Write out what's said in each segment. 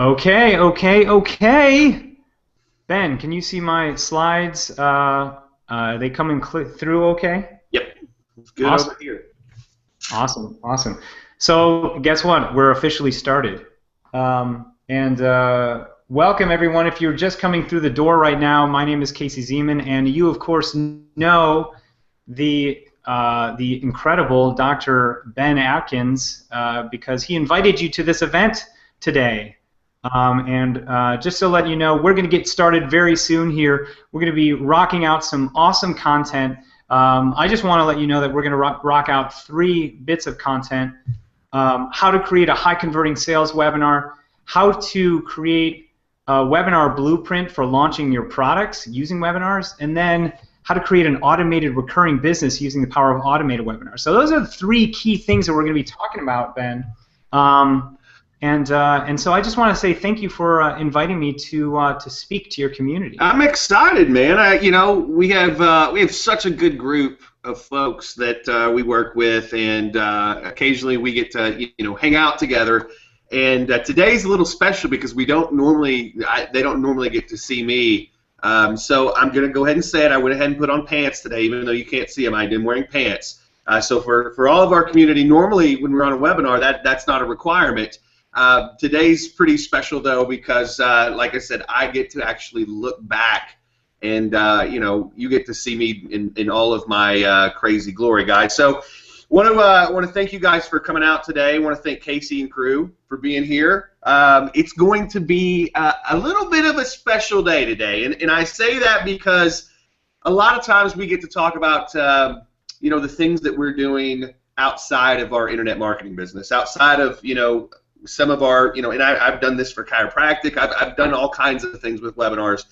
Okay, okay, okay. Ben, can you see my slides? Are they coming through okay? Yep, it's good over Awesome, here. awesome, awesome. So, guess what? We're officially started. And welcome, everyone. If you're just coming through the door right now, my name is Casey Zeman, and you, of course, know the incredible Dr. Ben Adkins because he invited you to this event today. And just to let you know, we're going to get started very soon here. We're going to be rocking out some awesome content. I just want to let you know that we're going to rock out 3 bits of content. How to create a high converting sales webinar, how to create a webinar blueprint for launching your products using webinars, and then how to create an automated recurring business using the power of automated webinars. So those are the 3 key things that we're going to be talking about, Ben. And so I just want to say thank you for inviting me to speak to your community. I'm excited, man. We have such a good group of folks that we work with, and occasionally we get to hang out together. And today's a little special because they don't normally get to see me. So I'm gonna go ahead and say it. I went ahead and put on pants today, even though you can't see them. I am wearing pants. So for all of our community, normally when we're on a webinar, that's not a requirement. Today's pretty special though because, like I said, I get to actually look back, and you get to see me in all of my crazy glory, guys. So, want to thank you guys for coming out today. Want to thank Casey and crew for being here. It's going to be a little bit of a special day today, and I say that because a lot of times we get to talk about the things that we're doing outside of our internet marketing business, outside of some of our, and I've done this for chiropractic. I've done all kinds of things with webinars.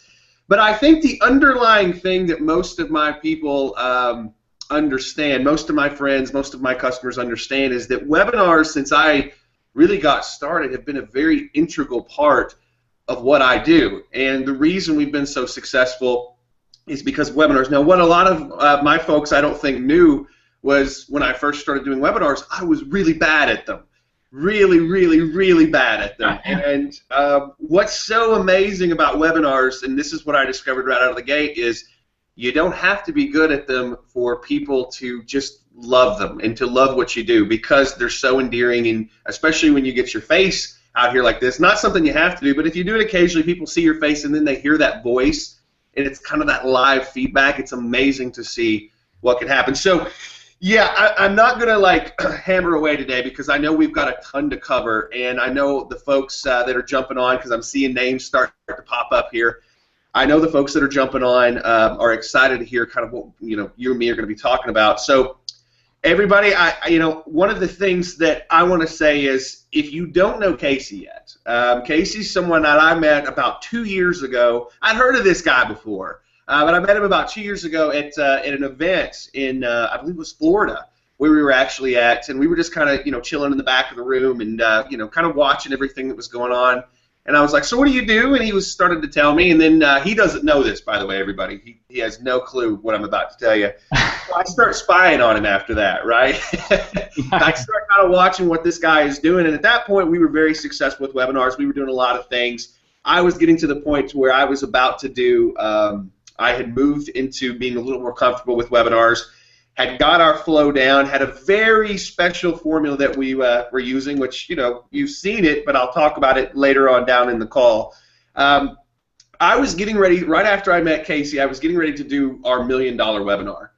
But I think the underlying thing that most of my people understand, most of my friends, most of my customers understand, is that webinars, since I really got started, have been a very integral part of what I do. And the reason we've been so successful is because of webinars. Now, what a lot of my folks I don't think knew was when I first started doing webinars, I was really bad at them. Really, really, really bad at them. And what's so amazing about webinars, and this is what I discovered right out of the gate, is you don't have to be good at them for people to just love them and to love what you do, because they're so endearing, and especially when you get your face out here like this. Not something you have to do, but if you do it occasionally, people see your face and then they hear that voice, and it's kind of that live feedback. It's amazing to see what can happen. So yeah, I'm not going to hammer away today because I know we've got a ton to cover, and I know the folks that are jumping on, because I'm seeing names start to pop up here. I know the folks that are jumping on are excited to hear kind of what you and me are going to be talking about. So everybody, one of the things that I want to say is, if you don't know Casey yet, Casey's someone that I met about 2 years ago. I'd heard of this guy before. But I met him about 2 years ago at an event in, I believe it was Florida, where we were actually at, and we were just kind of, chilling in the back of the room and, kind of watching everything that was going on. And I was like, so what do you do? And he was starting to tell me, and then he doesn't know this, by the way, everybody. He has no clue what I'm about to tell you. So I start spying on him after that, right? I start kind of watching what this guy is doing, and at that point, we were very successful with webinars. We were doing a lot of things. I was getting to the point where I was about to do I had moved into being a little more comfortable with webinars, had got our flow down, had a very special formula that we were using, which, you've seen it, but I'll talk about it later on down in the call. I was getting ready, right after I met Casey, I was getting ready to do our $1 million webinar.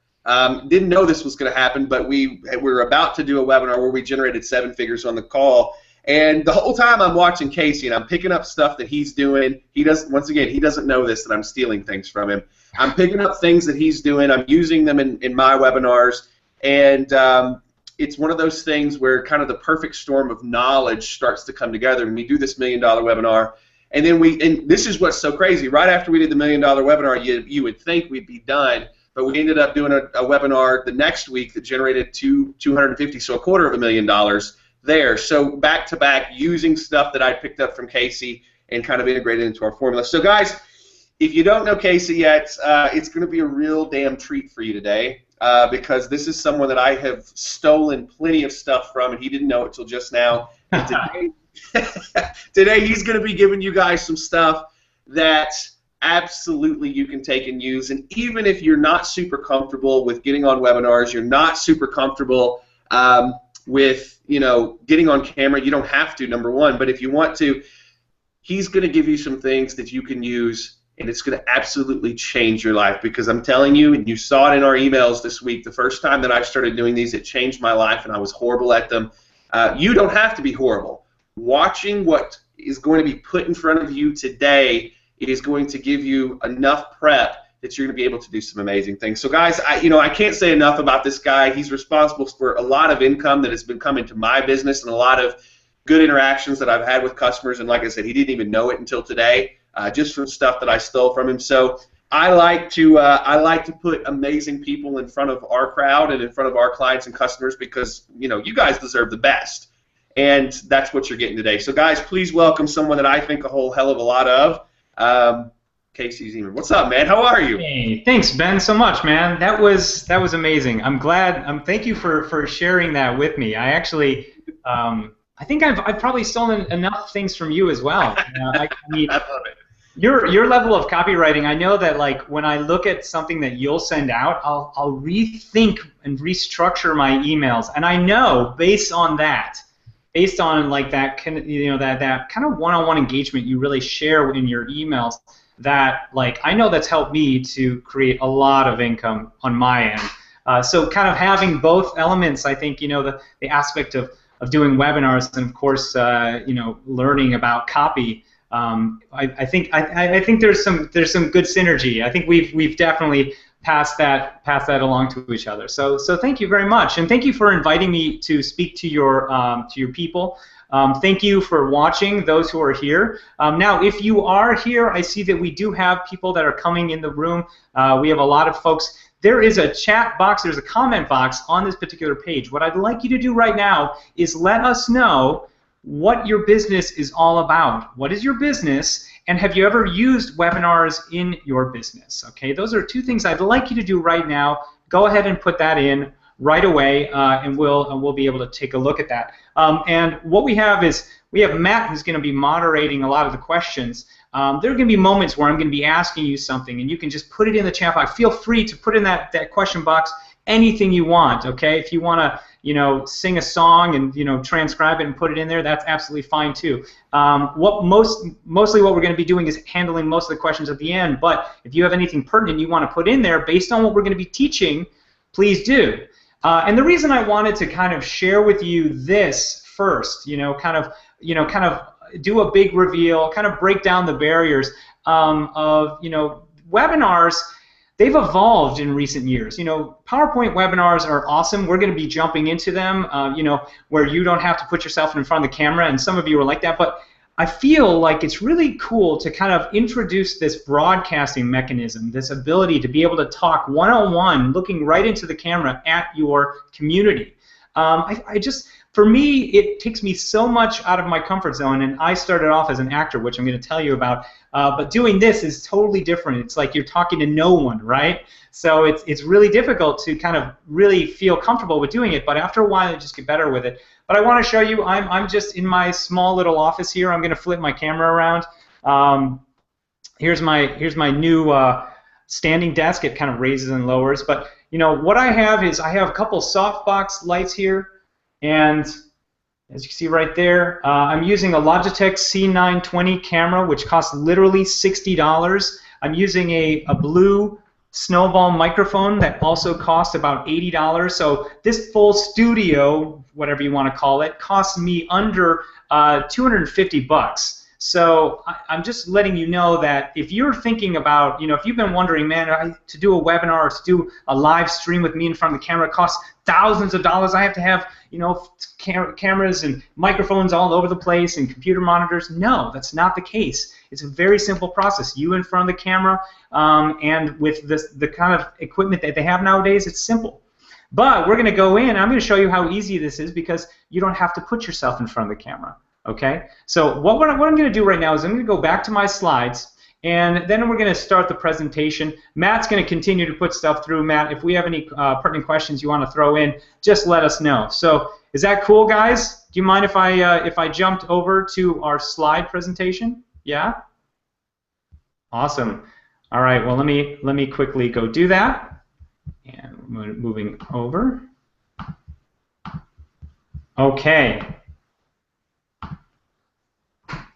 Didn't know this was going to happen, but we were about to do a webinar where we generated 7 figures on the call. And the whole time I'm watching Casey, and I'm picking up stuff that he's doing. He doesn't know this, that I'm stealing things from him. I'm picking up things that he's doing. I'm using them in my webinars. And it's one of those things where kind of the perfect storm of knowledge starts to come together. And we do this $1 million webinar. And then and this is what's so crazy. Right after we did the $1 million webinar, you would think we'd be done. But we ended up doing a webinar the next week that generated $250, so $250,000 there. So back to back, using stuff that I picked up from Casey and kind of integrated into our formula. So guys, if you don't know Casey yet, it's going to be a real damn treat for you today, because this is someone that I have stolen plenty of stuff from, and he didn't know it till just now. And today, Today he's going to be giving you guys some stuff that absolutely you can take and use. And even if you're not super comfortable with getting on webinars, you're not super comfortable with, you know, getting on camera, you don't have to, number one. But if you want to, he's going to give you some things that you can use, and it's going to absolutely change your life, because I'm telling you, and you saw it in our emails this week, the first time that I started doing these, it changed my life, and I was horrible at them. You don't have to be horrible. Watching what is going to be put in front of you today is going to give you enough prep that you're going to be able to do some amazing things. So guys, I can't say enough about this guy. He's responsible for a lot of income that has been coming to my business, and a lot of good interactions that I've had with customers. And like I said, he didn't even know it until today, just from stuff that I stole from him. So I like to put amazing people in front of our crowd and in front of our clients and customers, because, you know, you guys deserve the best, and that's what you're getting today. So guys, please welcome someone that I think a whole hell of a lot of. Casey Zeman. What's up, man? How are you? Hey, thanks, Ben, so much, man. That was amazing. I'm glad. Thank you for sharing that with me. I actually, I think I've probably stolen enough things from you as well. I mean, I love it. Your level of copywriting, I know that, like, when I look at something that you'll send out, I'll rethink and restructure my emails, and I know based on like that kind of one-on-one engagement you really share in your emails, that, like, I know that's helped me to create a lot of income on my end. So kind of having both elements, I think, you know, the aspect of doing webinars and, of course, you know, learning about copy. I think there's some good synergy. I think we've definitely passed that along to each other. So thank you very much, and thank you for inviting me to speak to your people. Thank you for watching, those who are here. Now, if you are here, I see that we do have people that are coming in the room. We have a lot of folks. There is a chat box, there's a comment box on this particular page. What I'd like you to do right now is let us know what your business is all about. What is your business, and have you ever used webinars in your business? Okay, those are two things I'd like you to do right now. Go ahead and put that in right away, and we'll be able to take a look at that. And what we have is we have Matt, who's going to be moderating a lot of the questions. There are going to be moments where I'm going to be asking you something, and you can just put it in the chat box. Feel free to put in that question box anything you want. Okay, if you want to, you know, sing a song and, you know, transcribe it and put it in there, that's absolutely fine too. Mostly what we're going to be doing is handling most of the questions at the end. But if you have anything pertinent you want to put in there based on what we're going to be teaching, please do. And the reason I wanted to kind of share with you this first, kind of do a big reveal, kind of break down the barriers of, webinars. They've evolved in recent years. PowerPoint webinars are awesome. We're going to be jumping into them, where you don't have to put yourself in front of the camera, and some of you are like that. But I feel like it's really cool to kind of introduce this broadcasting mechanism, this ability to be able to talk one-on-one, looking right into the camera at your community. For me, it takes me so much out of my comfort zone, and I started off as an actor, which I'm going to tell you about, but doing this is totally different. It's like you're talking to no one, right? So it's really difficult to kind of really feel comfortable with doing it, but after a while you just get better with it. But I want to show you, I'm just in my small little office here. I'm going to flip my camera around. Here's my new standing desk. It kind of raises and lowers, but what I have is I have a couple softbox lights here. And as you can see right there, I'm using a Logitech C920 camera, which costs literally $60. I'm using a blue Snowball microphone that also costs about $80. So this full studio, whatever you want to call it, costs me under $250. So I'm just letting you know that if you're thinking about, if you've been wondering, man, to do a webinar or to do a live stream with me in front of the camera costs thousands of dollars. I have to have, cameras and microphones all over the place and computer monitors. No, that's not the case. It's a very simple process. You in front of the camera, and with the kind of equipment that they have nowadays, it's simple. But we're going to go in. I'm going to show you how easy this is because you don't have to put yourself in front of the camera. Okay, so what I'm going to do right now is I'm going to go back to my slides, and then we're going to start the presentation. Matt's going to continue to put stuff through. Matt, if we have any pertinent questions you want to throw in, just let us know. So is that cool, guys? Do you mind if I jumped over to our slide presentation? Yeah? Awesome. All right, well, let me quickly go do that. And moving over. Okay.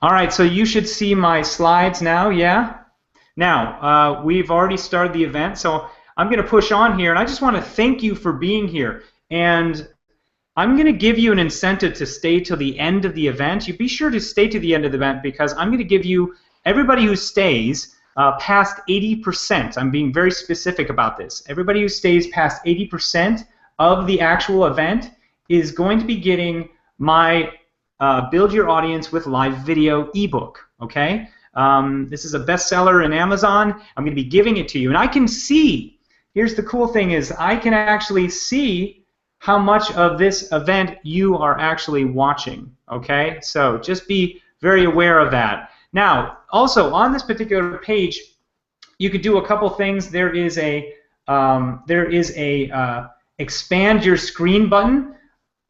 All right, so you should see my slides now, yeah? Now, we've already started the event, so I'm going to push on here, and I just want to thank you for being here. And I'm going to give you an incentive to stay till the end of the event. You be sure to stay to the end of the event because I'm going to give you, everybody who stays past 80%, I'm being very specific about this, everybody who stays past 80% of the actual event is going to be getting my Build Your Audience with Live Video ebook, okay? This is a bestseller in Amazon. I'm going to be giving it to you. And I can see, here's the cool thing is I can actually see how much of this event you are actually watching, okay? So just be very aware of that. Now, also on this particular page, you could do a couple things. There is a expand your screen button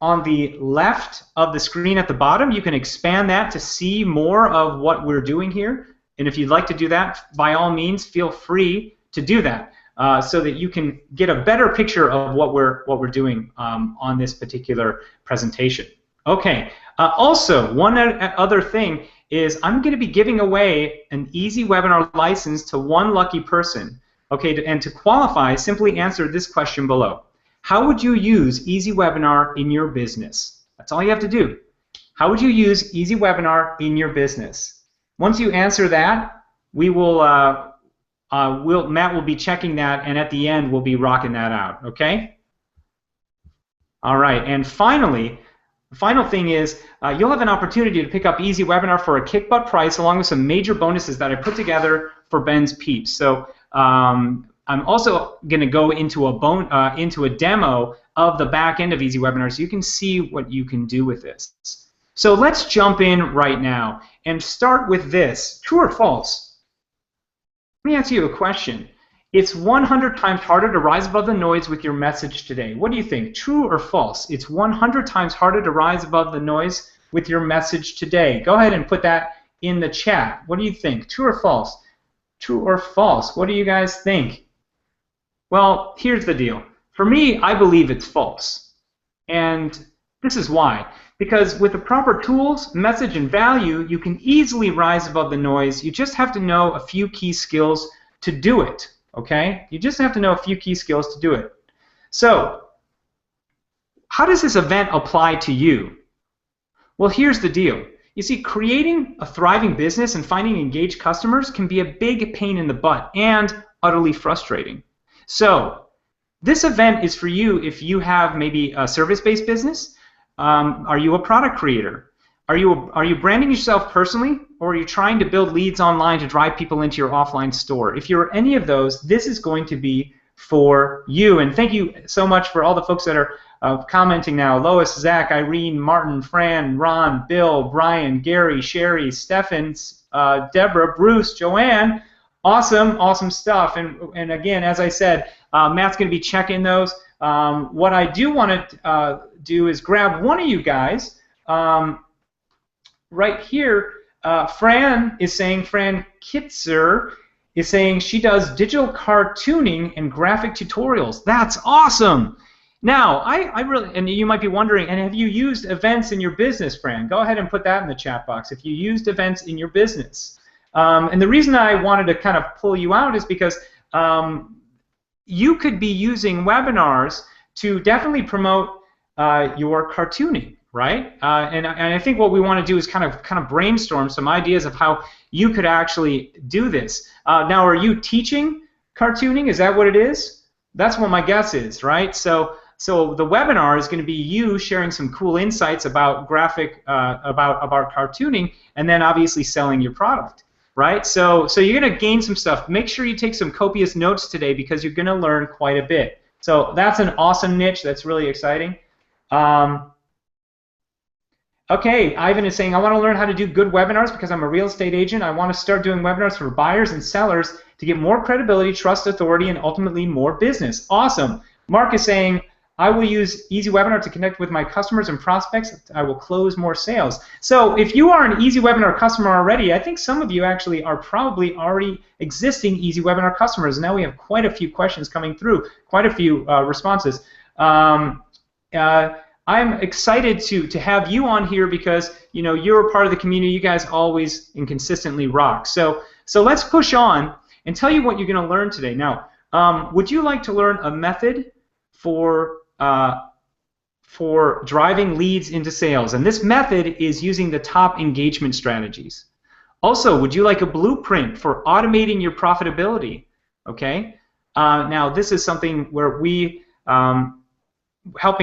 on the left of the screen at the bottom. You can expand that to see more of what we're doing here. And if you'd like to do that, by all means, feel free to do that so that you can get a better picture of what we're doing on this particular presentation. Okay. Also, one other thing is I'm going to be giving away an easy webinar license to one lucky person. Okay, and to qualify, simply answer this question below. How would you use Easy Webinar in your business? That's all you have to do. How would you use Easy Webinar in your business? Once you answer that, we will, Matt will be checking that, and at the end, we'll be rocking that out, okay? All right, and finally, the final thing is you'll have an opportunity to pick up Easy Webinar for a kick-butt price along with some major bonuses that I put together for Ben's Peeps. So I'm also going to go into a demo of the back end of Easy Webinar so you can see what you can do with this. So let's jump in right now and start with this. True or false? Let me ask you a question. It's 100 times harder to rise above the noise with your message today. What do you think? True or false? It's 100 times harder to rise above the noise with your message today. Go ahead and put that in the chat. What do you think? True or false? True or false? What do you guys think? Well, here's the deal. For me, I believe it's false. And this is why. Because with the proper tools, message, and value, you can easily rise above the noise. You just have to know a few key skills to do it. Okay? You just have to know a few key skills to do it. So, how does this event apply to you? Well, here's the deal. You see, creating a thriving business and finding engaged customers can be a big pain in the butt and utterly frustrating. So, this event is for you if you have maybe a service-based business. Are you a product creator? Are you branding yourself personally, or are you trying to build leads online to drive people into your offline store? If you're any of those, this is going to be for you. And thank you so much for all the folks that are commenting now. Lois, Zach, Irene, Martin, Fran, Ron, Bill, Brian, Gary, Sherry, Stefan, Deborah, Bruce, Joanne. Awesome, awesome stuff. And again, as I said, Matt's going to be checking those. What I do want to do is grab one of you guys. Right here, Fran Kitzer is saying she does digital cartooning and graphic tutorials. That's awesome. Now, I really, and you might be wondering, and have you used events in your business, Fran? Go ahead and put that in the chat box. If you used events in your business. And the reason I wanted to kind of pull you out is because you could be using webinars to definitely promote your cartooning, right? And I think what we want to do is kind of brainstorm some ideas of how you could actually do this. Now, are you teaching cartooning? Is that what it is? That's what my guess is, right? So the webinar is going to be you sharing some cool insights about about cartooning, and then obviously selling your product. Right? So you're going to gain some stuff. Make sure you take some copious notes today because you're going to learn quite a bit. So that's an awesome niche. That's really exciting. Okay, Ivan is saying, I want to learn how to do good webinars because I'm a real estate agent. I want to start doing webinars for buyers and sellers to get more credibility, trust, authority, and ultimately more business. Awesome. Mark is saying, I will use Easy Webinar to connect with my customers and prospects. I will close more sales. So if you are an Easy Webinar customer already, I think some of you actually are probably already existing Easy Webinar customers. Now we have quite a few questions coming through, quite a few responses. I'm excited to have you on here because you're a part of the community. You guys always and consistently rock. So let's push on and tell you what you're going to learn today. Now, would you like to learn a method for driving leads into sales? And this method is using the top engagement strategies. Also, would you like a blueprint for automating your profitability? Okay. Now, this is something where we've helped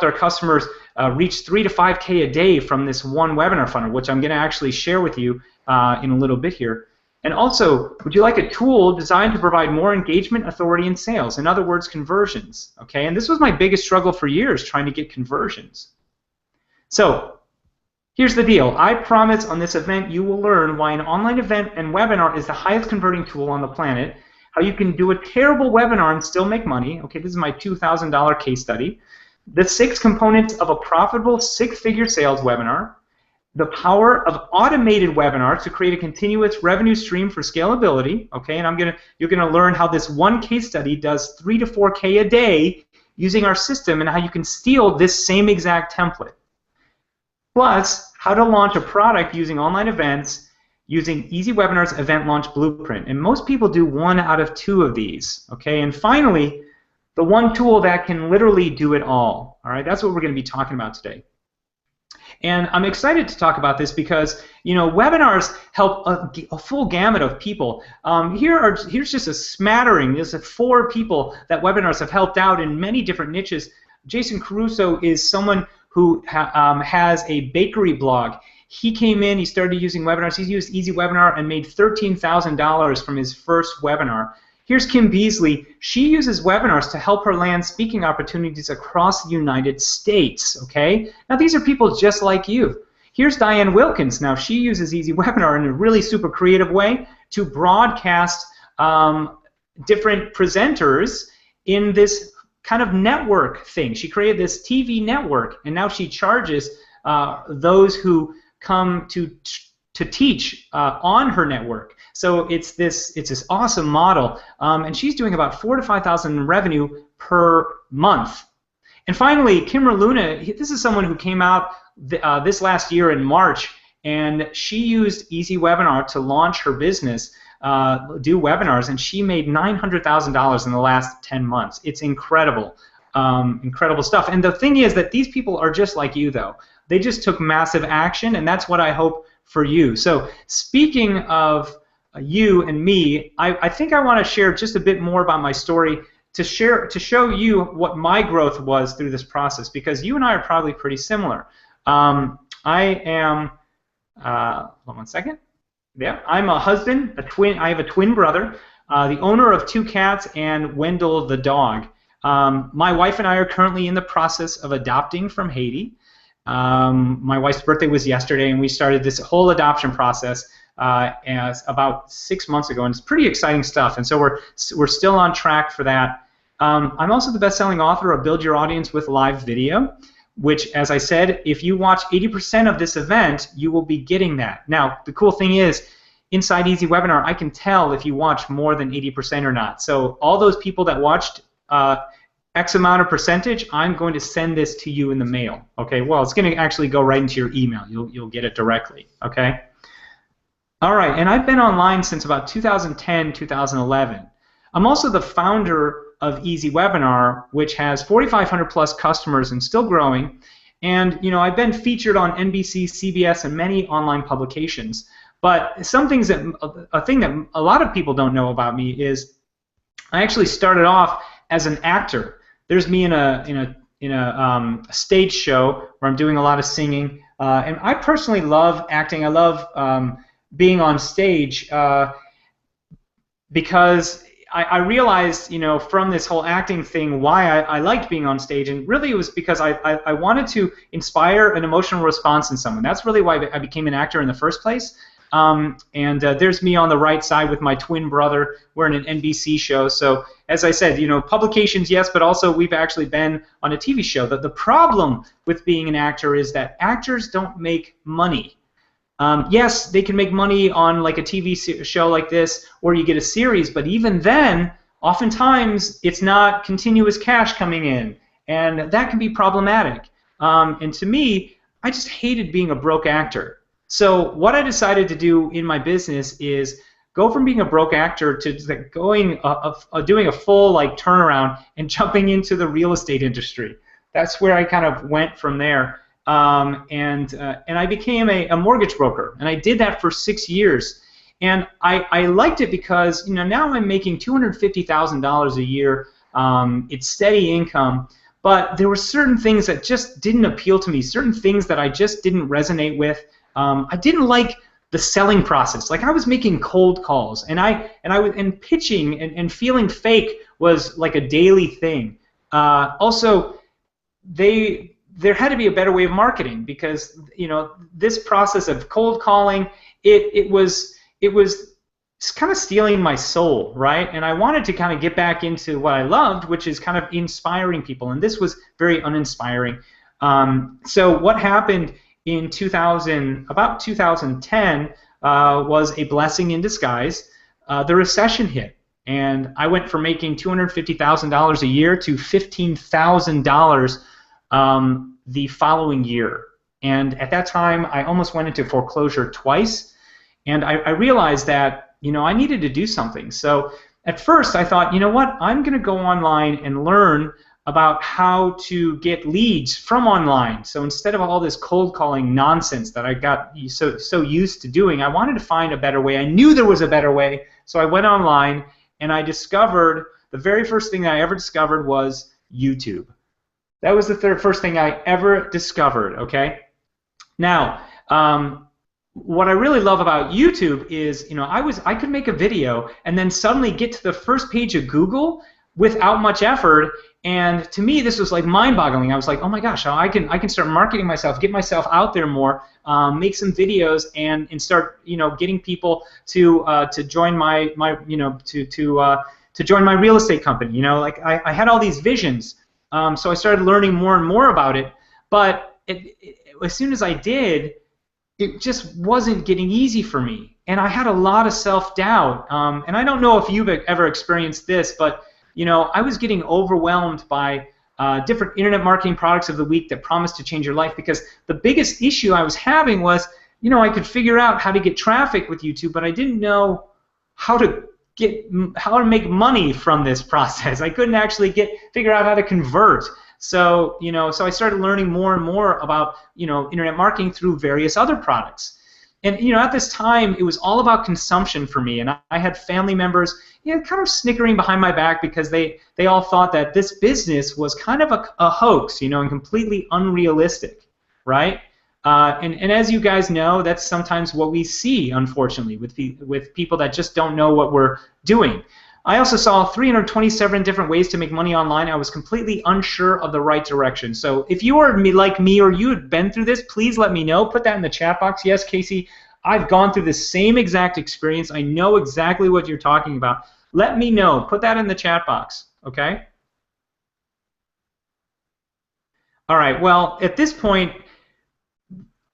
our customers reach 3 to 5K a day from this one webinar funnel, which I'm going to actually share with you in a little bit here. And also, would you like a tool designed to provide more engagement, authority, and sales? In other words, conversions. Okay, and this was my biggest struggle for years, trying to get conversions. So here's the deal. I promise on this event you will learn why an online event and webinar is the highest converting tool on the planet, how you can do a terrible webinar and still make money. Okay, this is my $2,000 case study. The 6 components of a profitable 6-figure sales webinar. The power of automated webinars to create a continuous revenue stream for scalability. Okay, and you're gonna learn how this one case study does 3 to 4K a day using our system and how you can steal this same exact template. Plus, how to launch a product using online events using Easy Webinar's Event Launch Blueprint. And most people do 1 out of 2 of these. Okay, and finally, the one tool that can literally do it all. All right, that's what we're going to be talking about today. And I'm excited to talk about this because webinars help a full gamut of people. Here's just a smattering. There's 4 people that webinars have helped out in many different niches. Jason Caruso is someone who has a bakery blog. He came in, he started using webinars. He's used Easy Webinar and made $13,000 from his first webinar. Here's Kim Beasley. She uses webinars to help her land speaking opportunities across the United States. Okay? Now these are people just like you. Here's Diane Wilkins. Now she uses Easy Webinar in a really super creative way to broadcast different presenters in this kind of network thing. She created this TV network, and now she charges those who come to teach on her network. So it's this awesome model, and she's doing about $4,000 to $5,000 in revenue per month. And finally, Kimra Luna. This is someone who came out this last year in March, and she used Easy Webinar to launch her business, do webinars, and she made $900,000 in the last 10 months. It's incredible, incredible stuff. And the thing is that these people are just like you, though. They just took massive action, and that's what I hope for you. So speaking of you and me, I think I want to share just a bit more about my story to show you what my growth was through this process, because you and I are probably pretty similar. I am, hold on one second. Yeah, I'm a husband, a twin. I have a twin brother, the owner of 2 cats, and Wendell the dog. My wife and I are currently in the process of adopting from Haiti. My wife's birthday was yesterday, and we started this whole adoption process about 6 months ago, and it's pretty exciting stuff. And so we're still on track for that. I'm also the best-selling author of Build Your Audience with Live Video, which, as I said, if you watch 80% of this event, you will be getting that. Now, the cool thing is, inside Easy Webinar, I can tell if you watch more than 80% or not. So all those people that watched X amount of percentage, I'm going to send this to you in the mail. Okay, well, it's going to actually go right into your email. You'll get it directly. Okay. All right, and I've been online since about 2010, 2011. I'm also the founder of Easy Webinar, which has 4,500 plus customers and still growing. And I've been featured on NBC, CBS, and many online publications. But a thing that a lot of people don't know about me is I actually started off as an actor. There's me in a stage show where I'm doing a lot of singing, and I personally love acting. I love being on stage because I realized, from this whole acting thing, why I liked being on stage, and really it was because I wanted to inspire an emotional response in someone. That's really why I became an actor in the first place. There's me on the right side with my twin brother. We're in an NBC show. So as I said, publications, yes, but also we've actually been on a TV show. The problem with being an actor is that actors don't make money. Yes, they can make money on like a TV show like this, or you get a series, but even then, oftentimes it's not continuous cash coming in, and that can be problematic. And to me, I just hated being a broke actor. So what I decided to do in my business is go from being a broke actor to doing a full like turnaround and jumping into the real estate industry. That's where I kind of went from there. And I became a mortgage broker, and I did that for 6 years. And I liked it because now I'm making $250,000 a year. It's steady income, but there were certain things that just didn't appeal to me, certain things that I just didn't resonate with. I didn't like the selling process. Like I was making cold calls, and pitching and feeling fake was like a daily thing. Also, there had to be a better way of marketing because this process of cold calling it was kind of stealing my soul, right? And I wanted to kind of get back into what I loved, which is kind of inspiring people, and this was very uninspiring. So what happened in about 2010 was a blessing in disguise. The recession hit, and I went from making $250,000 a year to $15,000 the following year. And at that time, I almost went into foreclosure twice, and I realized that I needed to do something. So at first, I thought, what? I'm going to go online and learn about how to get leads from online. So instead of all this cold calling nonsense that I got so used to doing, I wanted to find a better way. I knew there was a better way, so I went online and I discovered the very first thing I ever discovered was YouTube. That was the first thing I ever discovered, okay? Now, what I really love about YouTube is, I could make a video and then suddenly get to the first page of Google without much effort, and to me this was like mind-boggling. I was like, oh my gosh, I can start marketing myself, get myself out there more, make some videos, and start getting people to join my to join my real estate company. Like I had all these visions. So I started learning more and more about it, but as soon as I did, it just wasn't getting easy for me, and I had a lot of self-doubt. And I don't know if you've ever experienced this, but I was getting overwhelmed by different internet marketing products of the week that promised to change your life, because the biggest issue I was having was, I could figure out how to get traffic with YouTube, but I didn't know how to make money from this process. I couldn't actually figure out how to convert. So so I started learning more and more about internet marketing through various other products. And at this time it was all about consumption for me, and I had family members kind of snickering behind my back because they all thought that this business was kind of a hoax, and completely unrealistic, right? And as you guys know, that's sometimes what we see, unfortunately, with people that just don't know what we're doing. I also saw 327 different ways to make money online. I was completely unsure of the right direction. So if you are like me, or you had been through this, please let me know. Put that in the chat box. Yes, Casey, I've gone through the same exact experience. I know exactly what you're talking about. Let me know. Put that in the chat box, okay? All right, well, at this point,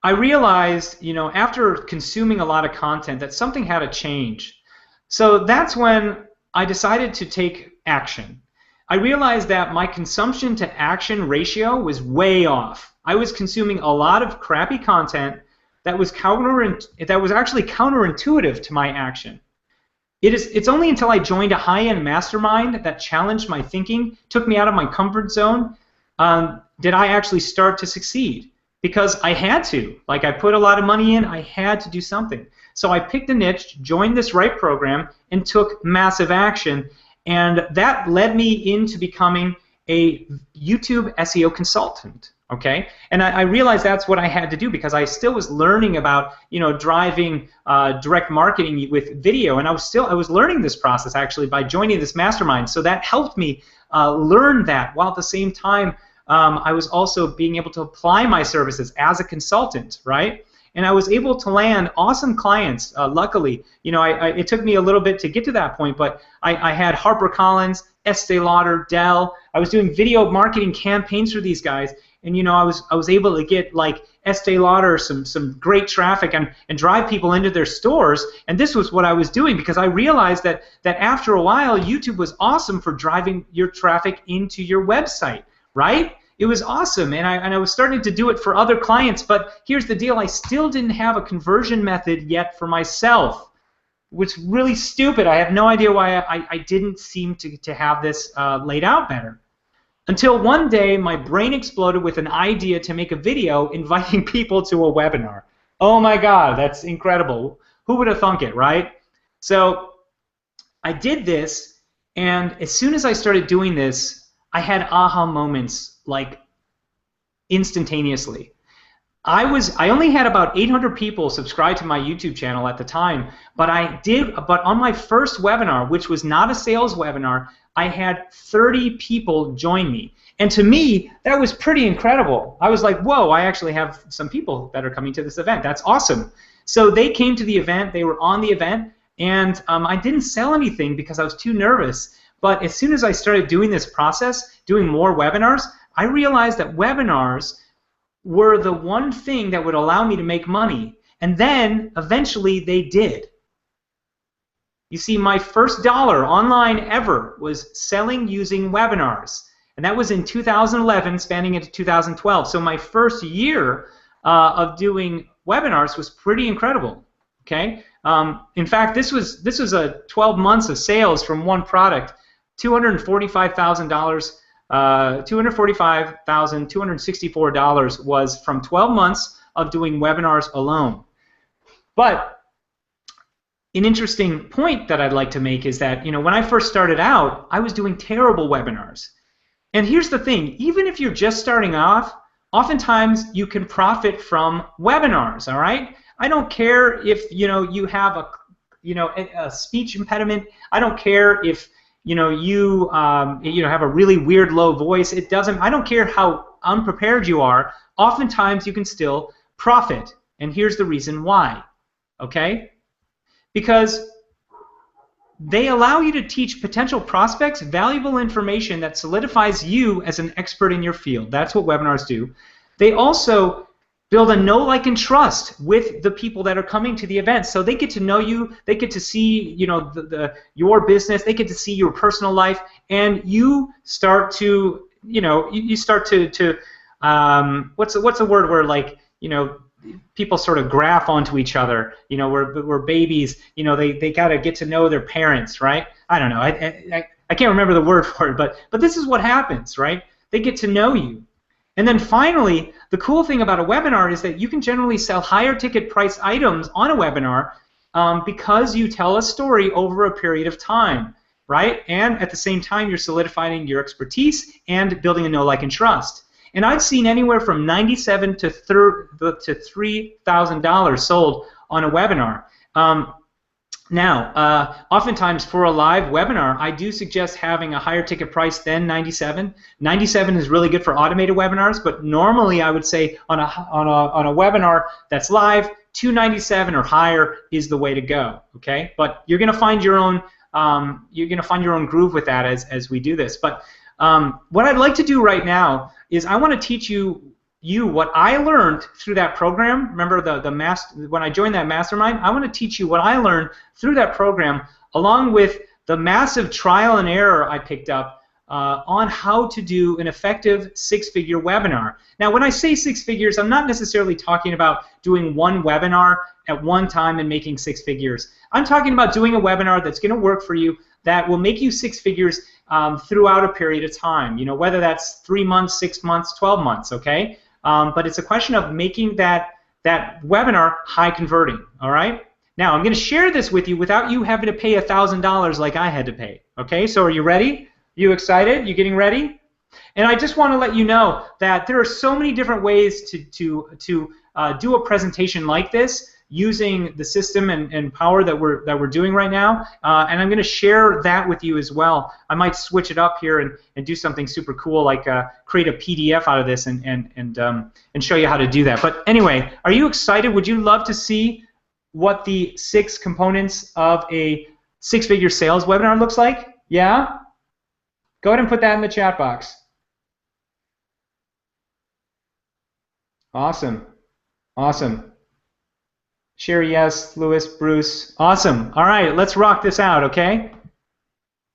I realized, after consuming a lot of content, that something had to change. So that's when I decided to take action. I realized that my consumption to action ratio was way off. I was consuming a lot of crappy content that was actually counterintuitive to my action. It's only until I joined a high-end mastermind that challenged my thinking, took me out of my comfort zone, did I actually start to succeed. Because I had to. Like, I put a lot of money in, I had to do something. So I picked a niche, joined this right program, and took massive action. And that led me into becoming a YouTube SEO consultant. Okay, and I realized that's what I had to do, because I still was learning about driving direct marketing with video, and I was learning this process actually by joining this mastermind. So that helped me learn that, while at the same time I was also being able to apply my services as a consultant, right? and I was able to land awesome clients. Luckily, you know, it took me a little bit to get to that point, but I had HarperCollins, Estee Lauder, Dell. I was doing video marketing campaigns for these guys, and you know, I was able to get like Estee Lauder some great traffic and drive people into their stores. And this was what I was doing because I realized that after a while, YouTube was awesome for driving your traffic into your website, right? It was awesome, and I was starting to do it for other clients. But here's the deal: I still didn't have a conversion method yet for myself, which is really stupid. I have no idea why I didn't seem to have this laid out better. Until one day, my brain exploded with an idea to make a video inviting people to a webinar. Oh my God, that's incredible. Who would have thunk it, right? So I did this, and as soon as I started doing this, I had aha moments like instantaneously. I only had about 800 people subscribed to my YouTube channel at the time, but on my first webinar, which was not a sales webinar, I had 30 people join me. And to me, that was pretty incredible. I was like, whoa, I actually have some people that are coming to this event. That's awesome. So they came to the event, they were on the event, and I didn't sell anything because I was too nervous. But as soon as I started doing this process, doing more webinars, I realized that webinars were the one thing that would allow me to make money. And then, eventually, they did. You see, my first dollar online ever was selling using webinars. And that was in 2011, spanning into 2012. So my first year of doing webinars was pretty incredible. Okay. In fact, this was a 12 months of sales from one product, $245,000. $245,264 was from 12 months of doing webinars alone. But an interesting point that I'd like to make is that, you know, when I first started out, I was doing terrible webinars. And here's the thing: even if you're just starting off, oftentimes you can profit from webinars. All right? I don't care if you have a speech impediment. I don't care if you have a really weird low voice. It doesn't. I don't care how unprepared you are. Oftentimes you can still profit. And here's the reason why. Okay? Because they allow you to teach potential prospects valuable information that solidifies you as an expert in your field. That's what webinars do. They also build a know, like, and trust with the people that are coming to the event, so they get to know you. They get to see, your business. They get to see your personal life, and you start to, you start to what's the word where, like, people sort of graph onto each other. We're babies. They got to get to know their parents, right? I don't know. I can't remember the word for it, but this is what happens, right? They get to know you. And then finally, the cool thing about a webinar is that you can generally sell higher ticket price items on a webinar because you tell a story over a period of time, right? And at the same time, you're solidifying your expertise and building a know, like, and trust. And I've seen anywhere from $97 to $3,000 sold on a webinar. Now, oftentimes for a live webinar, I do suggest having a higher ticket price than $97. $97 is really good for automated webinars, but normally I would say on a webinar that's live, $297 or higher is the way to go. Okay, but you're going to find your own groove with that as we do this. But what I'd like to do right now is I want to teach you what I learned through that program. Remember when I joined that mastermind, I want to teach you what I learned through that program, along with the massive trial and error I picked up on how to do an effective six-figure webinar. Now, when I say six figures, I'm not necessarily talking about doing one webinar at one time and making six figures. I'm talking about doing a webinar that's going to work for you, that will make you six figures throughout a period of time. Whether that's 3 months, 6 months, 12 months. Okay. But it's a question of making that webinar high converting. All right. Now I'm going to share this with you without you having to pay $1,000 like I had to pay. Okay. So are you ready? You excited? You getting ready? And I just want to let you know that there are so many different ways to do a presentation like this. using the system and power that we're doing right now, and I'm going to share that with you as well. I might switch it up here and do something super cool, like create a PDF out of this and show you how to do that. But anyway, are you excited? Would you love to see what the 6 components of a 6-figure sales webinar looks like? Yeah? Go ahead and put that in the chat box. Awesome. Awesome. Sherry, yes. Lewis, Bruce. Awesome. All right, let's rock this out, okay?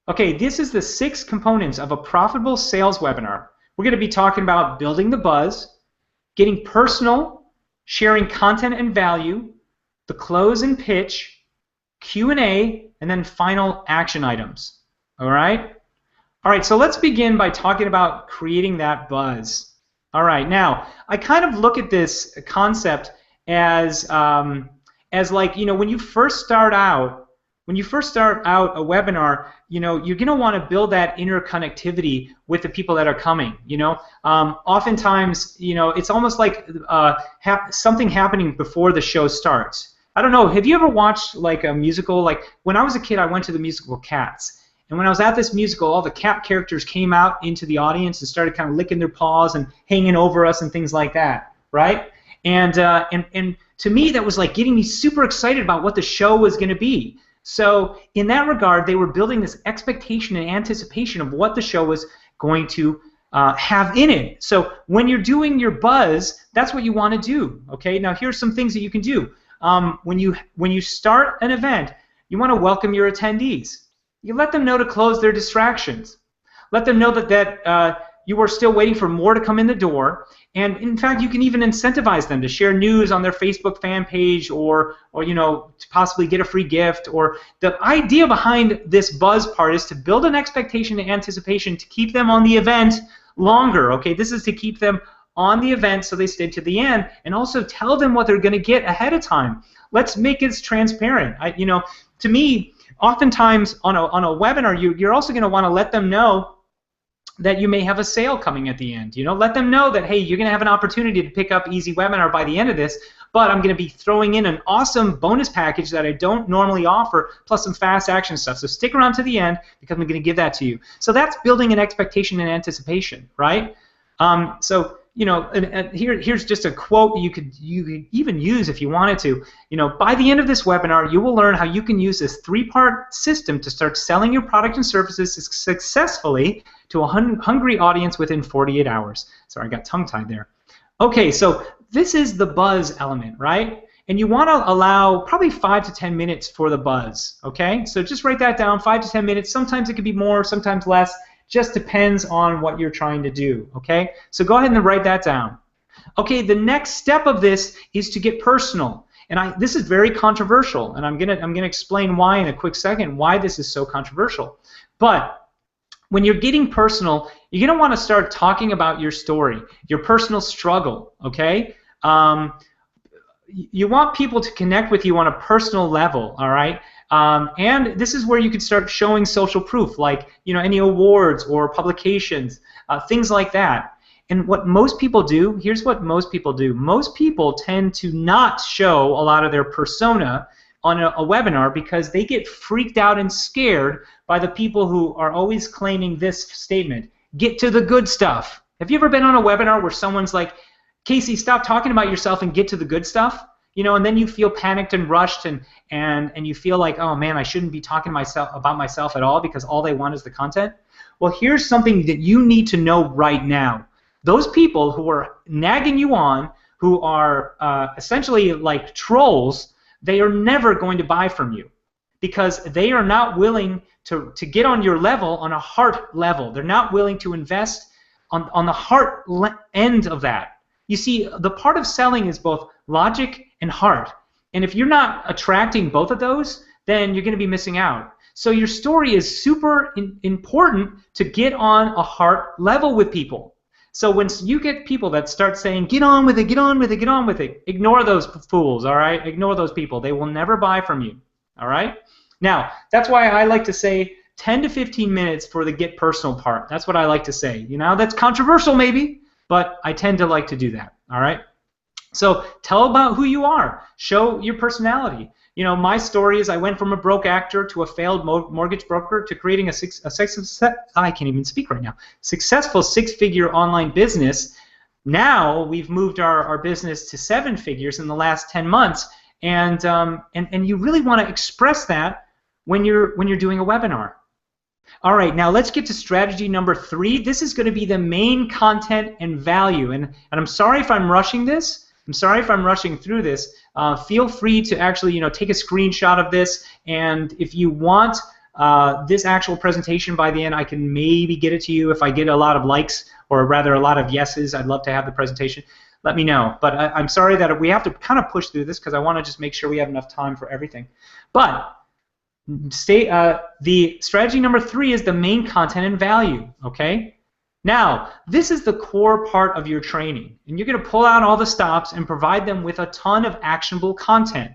Okay, this is the 6 components of a profitable sales webinar. We're going to be talking about building the buzz, getting personal, sharing content and value, the close and pitch, Q&A, and then final action items. All right? All right, so let's begin by talking about creating that buzz. All right, now I kind of look at this concept as like, you know, when you first start out a webinar, you know, you're going to want to build that interconnectivity with the people that are coming. You know, oftentimes, you know, it's almost like something happening before the show starts. I don't know. Have you ever watched like a musical? Like when I was a kid, I went to the musical Cats. And when I was at this musical, all the cat characters came out into the audience and started kind of licking their paws and hanging over us and things like that, right? And to me, that was like getting me super excited about what the show was going to be. So in that regard, they were building this expectation and anticipation of what the show was going to have in it. So when you're doing your buzz, that's what you want to do. Okay. Now here's some things that you can do. When you start an event, you want to welcome your attendees. You let them know to close their distractions. Let them know that you are still waiting for more to come in the door. And in fact, you can even incentivize them to share news on their Facebook fan page, or you know, to possibly get a free gift. Or the idea behind this buzz part is to build an expectation and anticipation to keep them on the event longer. Okay, this is to keep them on the event so they stay to the end, and also tell them what they're going to get ahead of time. Let's make it transparent. You know, to me, oftentimes on a webinar, you're also going to want to let them know that you may have a sale coming at the end. You know, let them know that, hey, you're going to have an opportunity to pick up Easy Webinar by the end of this, but I'm going to be throwing in an awesome bonus package that I don't normally offer, plus some fast action stuff. So stick around to the end because I'm going to give that to you. So that's building an expectation and anticipation, right? So, you know, and here's just a quote you could even use if you wanted to. You know, by the end of this webinar, you will learn how you can use this 3-part system to start selling your product and services successfully to a hungry audience within 48 hours. Sorry, I got tongue-tied there. Okay, so this is the buzz element, right? And you want to allow probably 5 to 10 minutes for the buzz, okay? So just write that down, 5 to 10 minutes. Sometimes it could be more, sometimes less. Just depends on what you're trying to do, okay? So go ahead and write that down. Okay, the next step of this is to get personal. And this is very controversial, and I'm gonna explain why in a quick second, why this is so controversial. But when you're getting personal, you're gonna want to start talking about your story, your personal struggle, okay? You want people to connect with you on a personal level, all right? And this is where you could start showing social proof, like, you know, any awards or publications, things like that. And what most people do, here's what most people do. Most people tend to not show a lot of their persona on a webinar because they get freaked out and scared by the people who are always claiming this statement: get to the good stuff. Have you ever been on a webinar where someone's like, Casey, stop talking about yourself and get to the good stuff? You know, and then you feel panicked and rushed, and you feel like, oh man, I shouldn't be talking about myself at all because all they want is the content. Well, here's something that you need to know right now. Those people who are nagging you on, who are essentially like trolls, they are never going to buy from you because they are not willing to get on your level, on a heart level. They're not willing to invest on the heart end of that. You see, the part of selling is both logic and heart. And if you're not attracting both of those, then you're going to be missing out. So your story is super important to get on a heart level with people. So when you get people that start saying, get on with it, get on with it, get on with it, ignore those fools, all right? Ignore those people. They will never buy from you, all right? Now, that's why I like to say 10 to 15 minutes for the get personal part. That's what I like to say. You know, that's controversial maybe, but I tend to like to do that, all right? So tell about who you are. Show your personality. You know, my story is I went from a broke actor to a failed mortgage broker to creating I can't even speak right now, successful six-figure online business. Now we've moved our business to 7 figures in the last 10 months, and you really want to express that when you're doing a webinar. All right, now let's get to strategy number 3. This is going to be the main content and value, and I'm sorry if I'm rushing this. I'm sorry if I'm rushing through this. Feel free to actually, take a screenshot of this, and if you want this actual presentation by the end, I can maybe get it to you if I get a lot of likes, or rather a lot of yeses. I'd love to have the presentation. Let me know. But I'm sorry that we have to kind of push through this because I want to just make sure we have enough time for everything. But the strategy number 3 is the main content and value. Okay. Now, this is the core part of your training, and you're going to pull out all the stops and provide them with a ton of actionable content.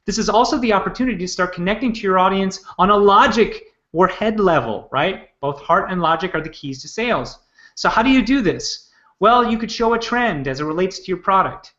This is also the opportunity to start connecting to your audience on a logic or head level, right? Both heart and logic are the keys to sales. So how do you do this? Well, you could show a trend as it relates to your product.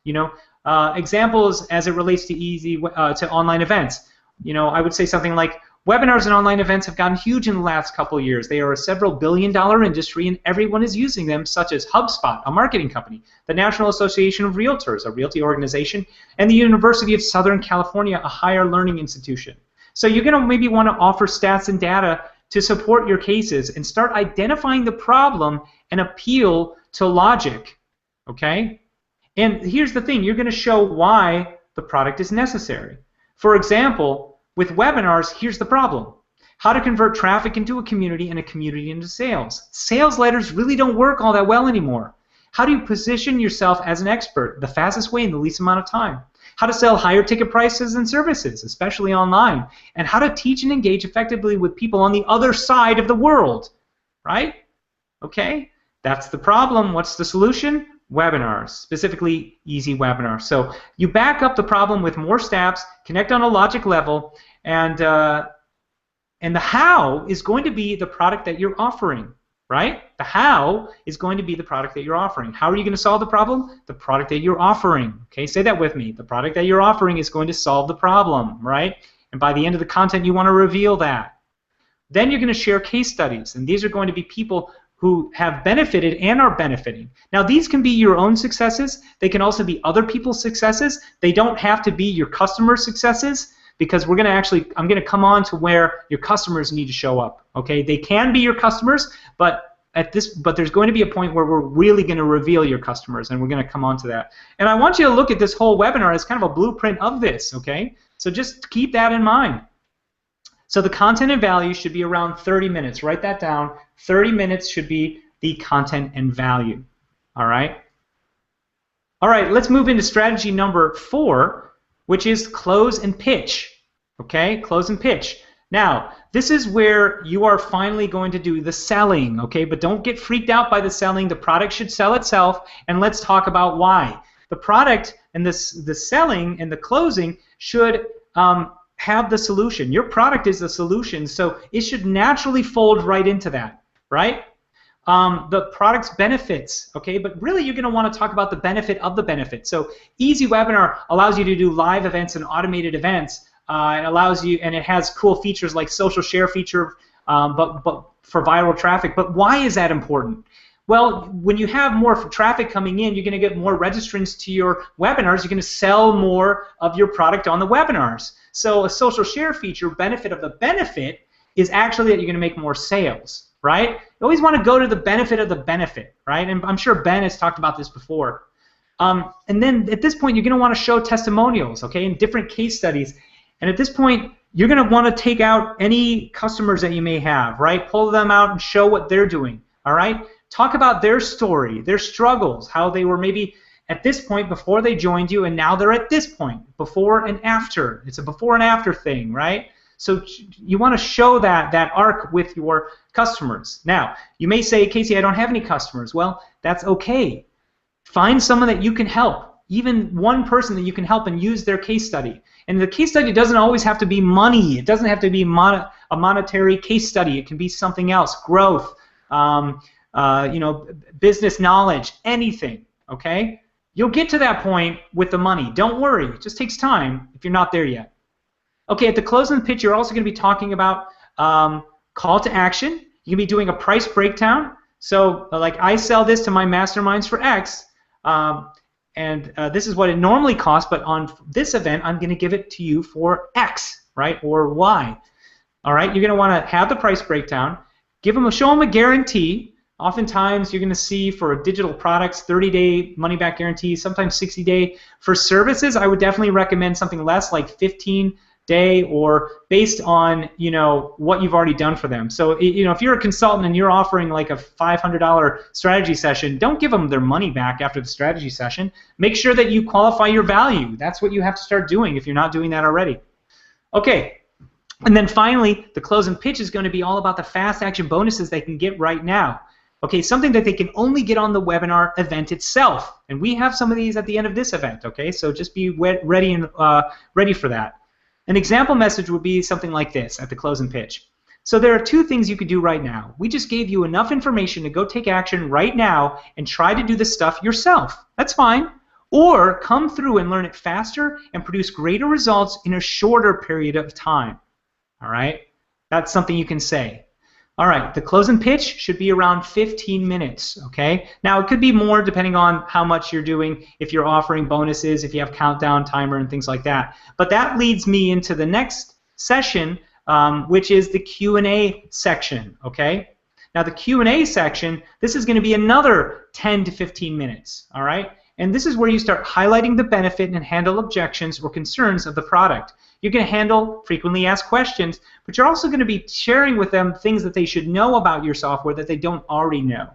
Examples as it relates to online events. I would say something like, webinars and online events have gotten huge in the last couple of years. They are a several billion-dollar industry, and everyone is using them, such as HubSpot, a marketing company, the National Association of Realtors, a realty organization, and the University of Southern California, a higher learning institution. So you're going to maybe want to offer stats and data to support your cases and start identifying the problem and appeal to logic, okay? And here's the thing, you're going to show why the product is necessary. For example, with webinars, here's the problem. How to convert traffic into a community and a community into sales. Sales letters really don't work all that well anymore. How do you position yourself as an expert the fastest way in the least amount of time? How to sell higher ticket prices and services, especially online. And how to teach and engage effectively with people on the other side of the world, right? Okay, that's the problem. What's the solution? Webinars, specifically easy webinars. So you back up the problem with more steps, connect on a logic level, and the how is going to be the product that you're offering, right? The how is going to be the product that you're offering. How are you going to solve the problem? The product that you're offering. Okay, say that with me. The product that you're offering is going to solve the problem, right? And by the end of the content, you want to reveal that. Then you're going to share case studies, and these are going to be people who have benefited and are benefiting. Now, these can be your own successes. They can also be other people's successes. They don't have to be your customer successes, because I'm going to come on to where your customers need to show up. Okay, they can be your customers, but there's going to be a point where we're really going to reveal your customers, and we're going to come on to that. And I want you to look at this whole webinar as kind of a blueprint of this. Okay, so just keep that in mind. So the content and value should be around 30 minutes. Write that down. 30 minutes should be the content and value. All right? All right, let's move into strategy number 4, which is close and pitch. Okay, close and pitch. Now, this is where you are finally going to do the selling, okay? But don't get freaked out by the selling. The product should sell itself, and let's talk about why. The product and the selling and the closing should have the solution. Your product is the solution, so it should naturally fold right into that, right? The product's benefits, okay? But really you're going to want to talk about the benefit of the benefit. So Easy Webinar allows you to do live events and automated events. It allows you, and it has cool features like social share feature, but for viral traffic. But why is that important? Well, when you have more traffic coming in, you're going to get more registrants to your webinars. You're going to sell more of your product on the webinars. So a social share feature, benefit of the benefit, is actually that you're going to make more sales, right? You always want to go to the benefit of the benefit, right? And I'm sure Ben has talked about this before. And then at this point, you're going to want to show testimonials, okay, and different case studies. And at this point, you're going to want to take out any customers that you may have, right? Pull them out and show what they're doing, all right? Talk about their story, their struggles, how they were maybe at this point before they joined you, and now they're at this point, before and after. It's a before and after thing, right? So you want to show that arc with your customers. Now, you may say, Casey, I don't have any customers. Well, that's okay. Find someone that you can help, even one person that you can help, and use their case study. And the case study doesn't always have to be money. It doesn't have to be a monetary case study. It can be something else, growth, business knowledge, anything, okay? You'll get to that point with the money. Don't worry. It just takes time if you're not there yet. Okay, at the close of the pitch, you're also going to be talking about call to action. You can be doing a price breakdown. So, like, I sell this to my masterminds for X, and this is what it normally costs, but on this event, I'm going to give it to you for X, right, or Y. All right, you're going to want to have the price breakdown. Show them a guarantee. Oftentimes, you're going to see for digital products, 30-day money-back guarantee, sometimes 60-day. For services, I would definitely recommend something less, like 15-day, or based on what you've already done for them. So if you're a consultant and you're offering like a $500 strategy session, don't give them their money back after the strategy session. Make sure that you qualify your value. That's what you have to start doing if you're not doing that already. Okay. And then finally, the close and pitch is going to be all about the fast action bonuses they can get right now. Okay, something that they can only get on the webinar event itself. And we have some of these at the end of this event, okay? So just be ready for that. An example message would be something like this at the close and pitch. So there are two things you could do right now. We just gave you enough information to go take action right now and try to do this stuff yourself. That's fine. Or come through and learn it faster and produce greater results in a shorter period of time. All right? That's something you can say. All right, the close and pitch should be around 15 minutes, okay? Now, it could be more depending on how much you're doing, if you're offering bonuses, if you have countdown timer and things like that. But that leads me into the next session, which is the Q&A section, okay? Now, the Q&A section, this is going to be another 10 to 15 minutes, all right? And this is where you start highlighting the benefit and handle objections or concerns of the product. You're going to handle frequently asked questions, but you're also going to be sharing with them things that they should know about your software that they don't already know.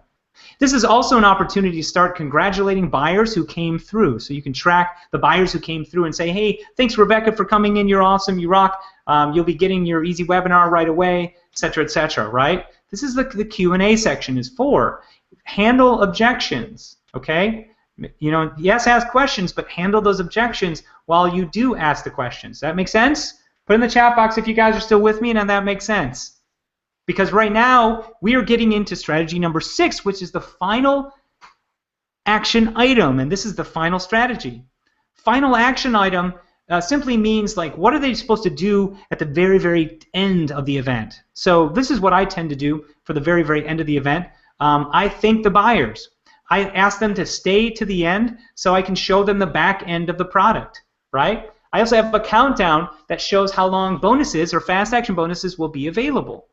This is also an opportunity to start congratulating buyers who came through. So you can track the buyers who came through and say, hey, thanks, Rebecca, for coming in. You're awesome. You rock. You'll be getting your easy webinar right away, et cetera, right? This is the Q&A section is for. Handle objections, okay? Yes, ask questions, but handle those objections while you do ask the questions. Does that make sense? Put in the chat box if you guys are still with me and that makes sense. Because right now, we are getting into strategy number 6, which is the final action item, and this is the final strategy. Final action item simply means, like, what are they supposed to do at the very, very end of the event? So this is what I tend to do for the very, very end of the event. I thank the buyers. I ask them to stay to the end so I can show them the back end of the product, right? I also have a countdown that shows how long bonuses or fast action bonuses will be available.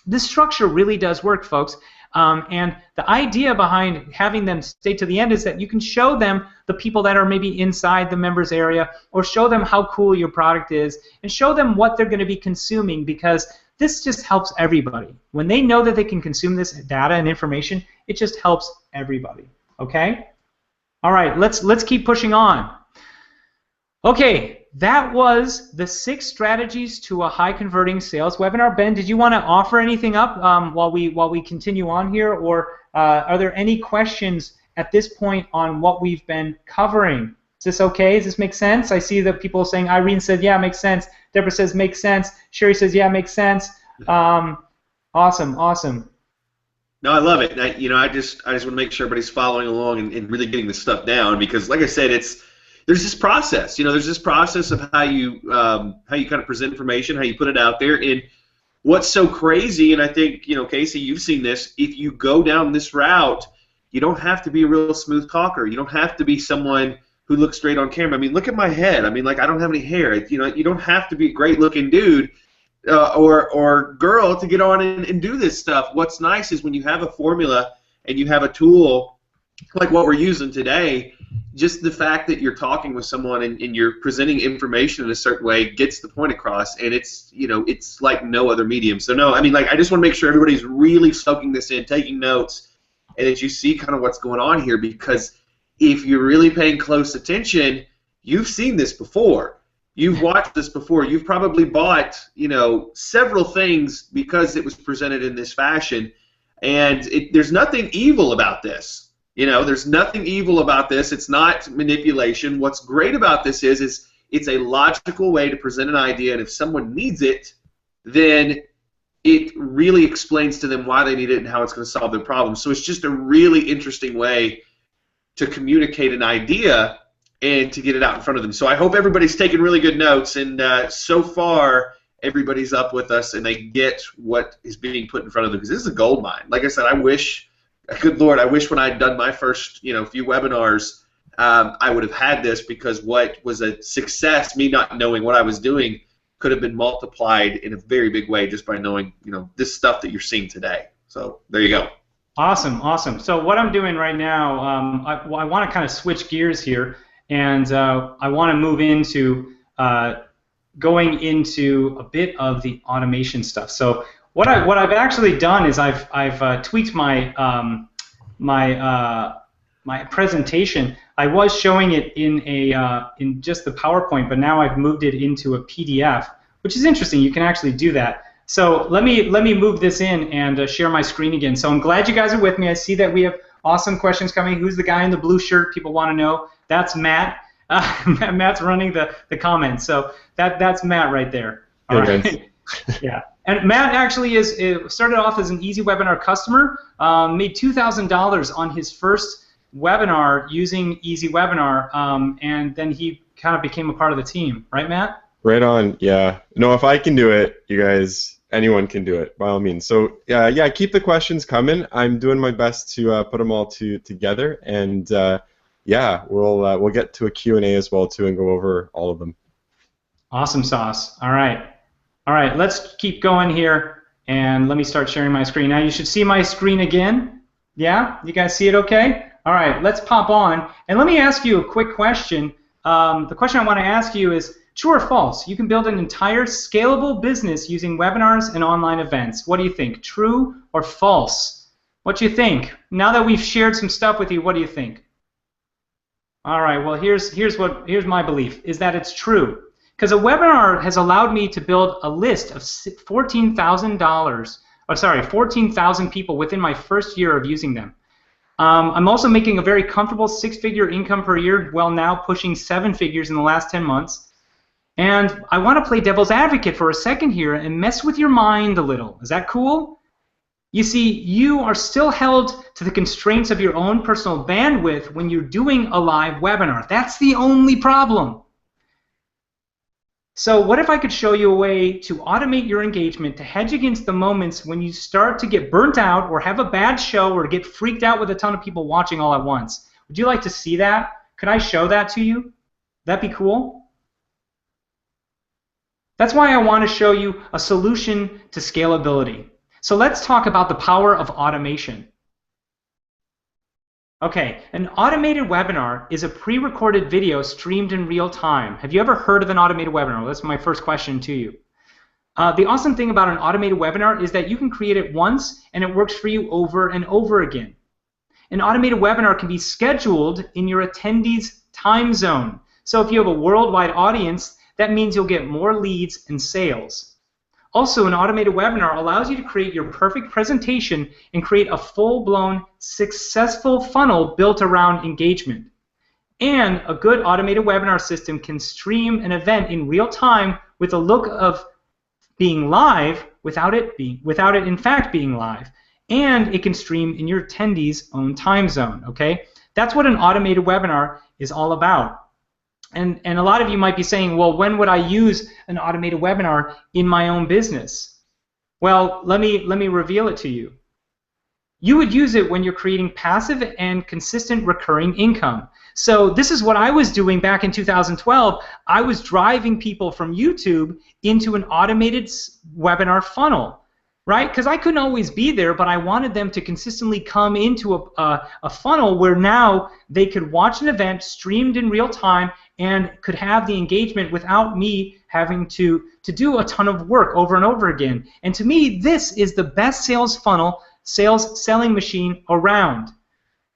This structure really does work, folks. And the idea behind having them stay to the end is that you can show them the people that are maybe inside the members area, or show them how cool your product is, and show them what they're going to be consuming, because this just helps everybody. When they know that they can consume this data and information, it just helps everybody. Okay? All right, let's keep pushing on. Okay, that was the 6 strategies to a high converting sales webinar. Ben, did you want to offer anything up while we continue on here, or are there any questions at this point on what we've been covering? Is this okay? Does this make sense? I see that people saying, Irene said, yeah, makes sense. Deborah says, makes sense. Sherry says, yeah, makes sense. Awesome. No, I love it. I just want to make sure everybody's following along and really getting this stuff down, because, like I said, there's this process. There's this process of how you kind of present information, how you put it out there, and what's so crazy. And I think Casey, you've seen this. If you go down this route, you don't have to be a real smooth talker. You don't have to be someone who looks straight on camera. I mean, look at my head. I mean, like, I don't have any hair. You don't have to be a great-looking dude or girl to get on and do this stuff. What's nice is when you have a formula and you have a tool like what we're using today, just the fact that you're talking with someone and you're presenting information in a certain way gets the point across, and it's like no other medium. So no, I mean, like, I just want to make sure everybody's really soaking this in, taking notes, and that you see kind of what's going on here, because if you're really paying close attention, you've seen this before. You've watched this before. You've probably bought, several things because it was presented in this fashion. And there's nothing evil about this. There's nothing evil about this. It's not manipulation. What's great about this is it's a logical way to present an idea, and if someone needs it, then it really explains to them why they need it and how it's going to solve their problem. So it's just a really interesting way to communicate an idea and to get it out in front of them. So I hope everybody's taking really good notes, and so far everybody's up with us and they get what is being put in front of them, because this is a gold mine. Like I said, I wish, good Lord, I wish when I'd done my first few webinars, I would have had this, because what was a success, me not knowing what I was doing, could have been multiplied in a very big way just by knowing this stuff that you're seeing today. So there you go. Awesome, awesome. So what I'm doing right now, I want to kind of switch gears here, and I want to move into going into a bit of the automation stuff. So what I've actually done is I've tweaked my my presentation. I was showing it in just the PowerPoint, but now I've moved it into a PDF, which is interesting. You can actually do that. So let me move this in and share my screen again. So I'm glad you guys are with me. I see that we have awesome questions coming. Who's the guy in the blue shirt? People want to know. That's Matt. Matt's running the comments. So that's Matt right there. All right. Yeah. And Matt actually started off as an Easy Webinar customer, made $2,000 on his first webinar using Easy Webinar, and then he kind of became a part of the team. Right, Matt? Right on. Yeah. No, if I can do it, you guys, anyone can do it, by all means. So yeah, keep the questions coming. I'm doing my best to put them all together, and yeah, we'll get to a Q&A as well too, and go over all of them. Awesome sauce. All right. All right, let's keep going here, and let me start sharing my screen. Now you should see my screen again. Yeah? You guys see it okay? All right, let's pop on, and let me ask you a quick question. The question I want to ask you is, true or false? You can build an entire scalable business using webinars and online events. What do you think? True or false? What do you think? Now that we've shared some stuff with you, what do you think? All right, well, here's my belief, is that it's true. Because a webinar has allowed me to build a list of 14,000 people within my first year of using them. I'm also making a very comfortable 6-figure income per year, well, now pushing 7 figures in the last 10 months. And I want to play devil's advocate for a second here and mess with your mind a little. Is that cool? You see, you are still held to the constraints of your own personal bandwidth when you're doing a live webinar. That's the only problem. So what if I could show you a way to automate your engagement to hedge against the moments when you start to get burnt out or have a bad show or get freaked out with a ton of people watching all at once? Would you like to see that? Could I show that to you? That'd be cool. That's why I want to show you a solution to scalability. So let's talk about the power of automation. Okay, an automated webinar is a pre-recorded video streamed in real time. Have you ever heard of an automated webinar? Well, that's my first question to you. The awesome thing about an automated webinar is that you can create it once and it works for you over and over again. An automated webinar can be scheduled in your attendees' time zone. So if you have a worldwide audience, that means you'll get more leads and sales. Also, an automated webinar allows you to create your perfect presentation and create a full-blown, successful funnel built around engagement. And a good automated webinar system can stream an event in real time with a look of being live without it in fact being live. And it can stream in your attendees' own time zone. Okay? That's what an automated webinar is all about. And a lot of you might be saying, well, when would I use an automated webinar in my own business? Well, let me reveal it to you. You would use it when you're creating passive and consistent recurring income. So this is what I was doing back in 2012. I was driving people from YouTube into an automated webinar funnel. Right? Because I couldn't always be there, but I wanted them to consistently come into a funnel where now they could watch an event streamed in real time and could have the engagement without me having to do a ton of work over and over again. And to me, this is the best sales funnel, selling machine around.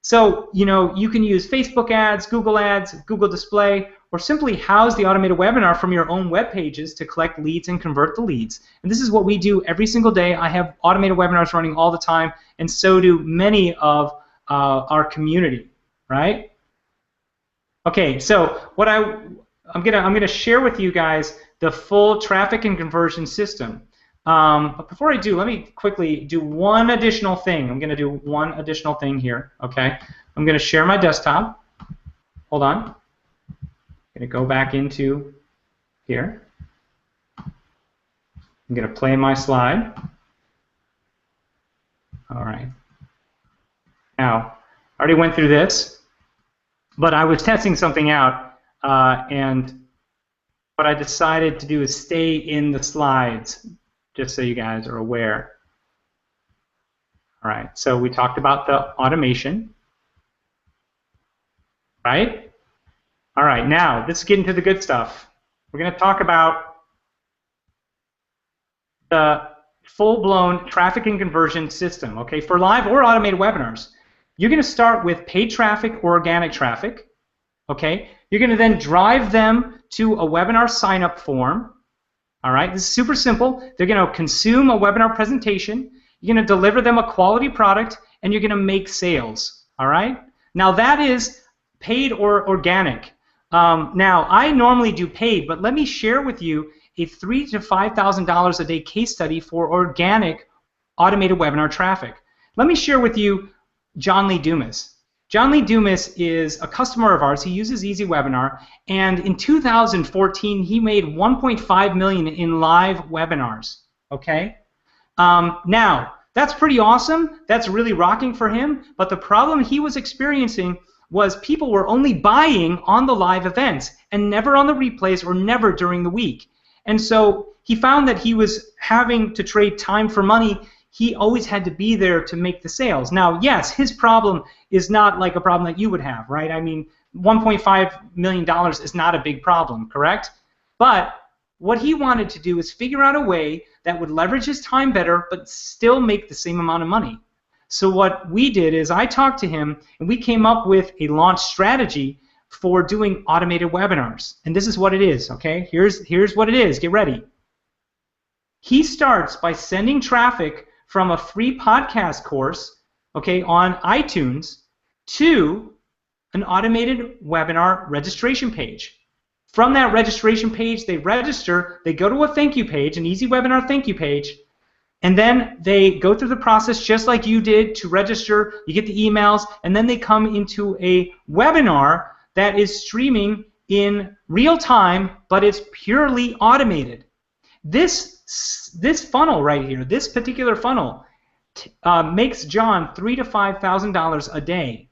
So, you can use Facebook ads, Google Display, or simply house the automated webinar from your own web pages to collect leads and convert the leads. And this is what we do every single day. I have automated webinars running all the time, and so do many of our community, right? Okay, so what I'm gonna share with you guys the full traffic and conversion system. But before I do, let me quickly do one additional thing. I'm going to do one additional thing here, okay? I'm going to share my desktop. Hold on. I'm going to go back into here. I'm going to play my slide. All right. Now, I already went through this, but I was testing something out, and what I decided to do is stay in the slides, just so you guys are aware. All right, so we talked about the automation, right? All right, now let's get into the good stuff. We're going to talk about the full-blown traffic and conversion system, okay, for live or automated webinars. You're going to start with paid traffic or organic traffic, okay? You're going to then drive them to a webinar sign-up form, all right? This is super simple. They're going to consume a webinar presentation. You're going to deliver them a quality product, and you're going to make sales, all right? Now, that is paid or organic. Now, I normally do paid, but let me share with you a $3,000 to $5,000 a day case study for organic automated webinar traffic. Let me share with you John Lee Dumas. John Lee Dumas is a customer of ours. He uses Easy Webinar, and in 2014 he made $1.5 million in live webinars. Okay. Now that's pretty awesome. That's really rocking for him. But the problem he was experiencing was people were only buying on the live events and never on the replays or never during the week. And so he found that he was having to trade time for money. He always had to be there to make the sales. Now, yes, his problem is not like a problem that you would have, right? I mean, $1.5 million is not a big problem, correct? But what he wanted to do is figure out a way that would leverage his time better but still make the same amount of money. So what we did is I talked to him, and we came up with a launch strategy for doing automated webinars. And this is what it is, okay? Here's what it is. Get ready. He starts by sending traffic from a free podcast course, okay, on iTunes to an automated webinar registration page. From that registration page, they register, they go to a thank you page, an Easy Webinar thank you page, and then they go through the process just like you did to register. You get the emails, and then they come into a webinar that is streaming in real time, but it's purely automated. This funnel right here, this particular funnel, makes John $3,000 to $5,000 a day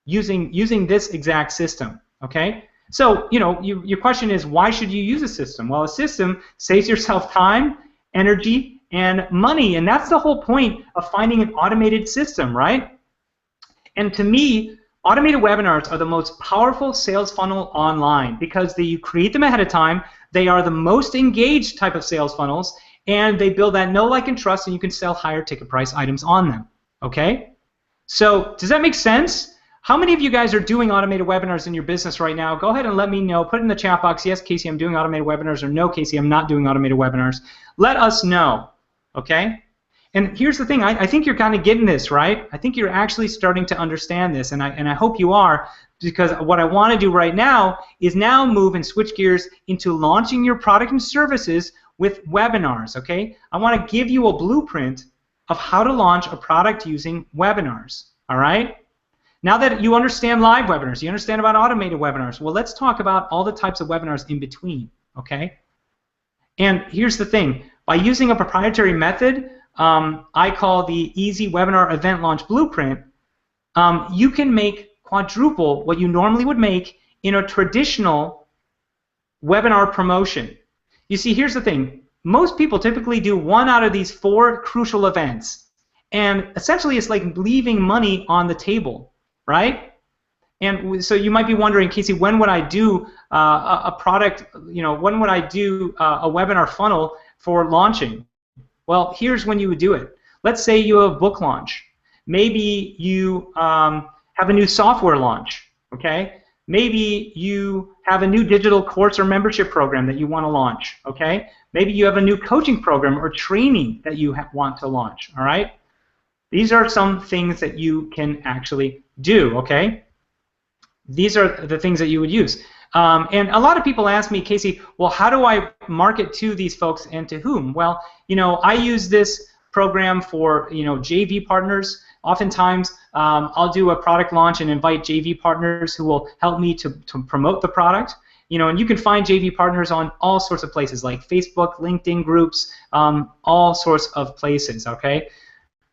using this exact system. Okay, so your question is, why should you use a system? Well, a system saves yourself time, energy, and money, and that's the whole point of finding an automated system, right? And to me, automated webinars are the most powerful sales funnel online because you create them ahead of time. They are the most engaged type of sales funnels, and they build that know, like, and trust, and you can sell higher ticket price items on them. Okay? So does that make sense? How many of you guys are doing automated webinars in your business right now? Go ahead and let me know. Put it in the chat box. Yes, Casey, I'm doing automated webinars, or no, Casey, I'm not doing automated webinars. Let us know. Okay? And here's the thing. I think you're kind of getting this, right? I think you're actually starting to understand this, and I hope you are, because what I want to do right now is now move and switch gears into launching your product and services with webinars, okay? I want to give you a blueprint of how to launch a product using webinars, all right? Now that you understand live webinars, you understand about automated webinars, well, let's talk about all the types of webinars in between, okay? And here's the thing. By using a proprietary method, I call the Easy Webinar Event Launch Blueprint, you can make quadruple what you normally would make in a traditional webinar promotion. You see, here's the thing. Most people typically do one out of these 4 crucial events, and essentially it's like leaving money on the table, right? And so you might be wondering, Casey, when would I do a product, when would I do a webinar funnel for launching? Well, here's when you would do it. Let's say you have a book launch. Maybe you have a new software launch, okay? Maybe you have a new digital course or membership program that you want to launch, okay? Maybe you have a new coaching program or training that you want to launch, all right? These are some things that you can actually do, okay? These are the things that you would use. And a lot of people ask me, Casey, well, how do I market to these folks and to whom? Well, I use this program for JV partners. Oftentimes, I'll do a product launch and invite JV partners who will help me to promote the product. And you can find JV partners on all sorts of places like Facebook, LinkedIn groups, all sorts of places, okay?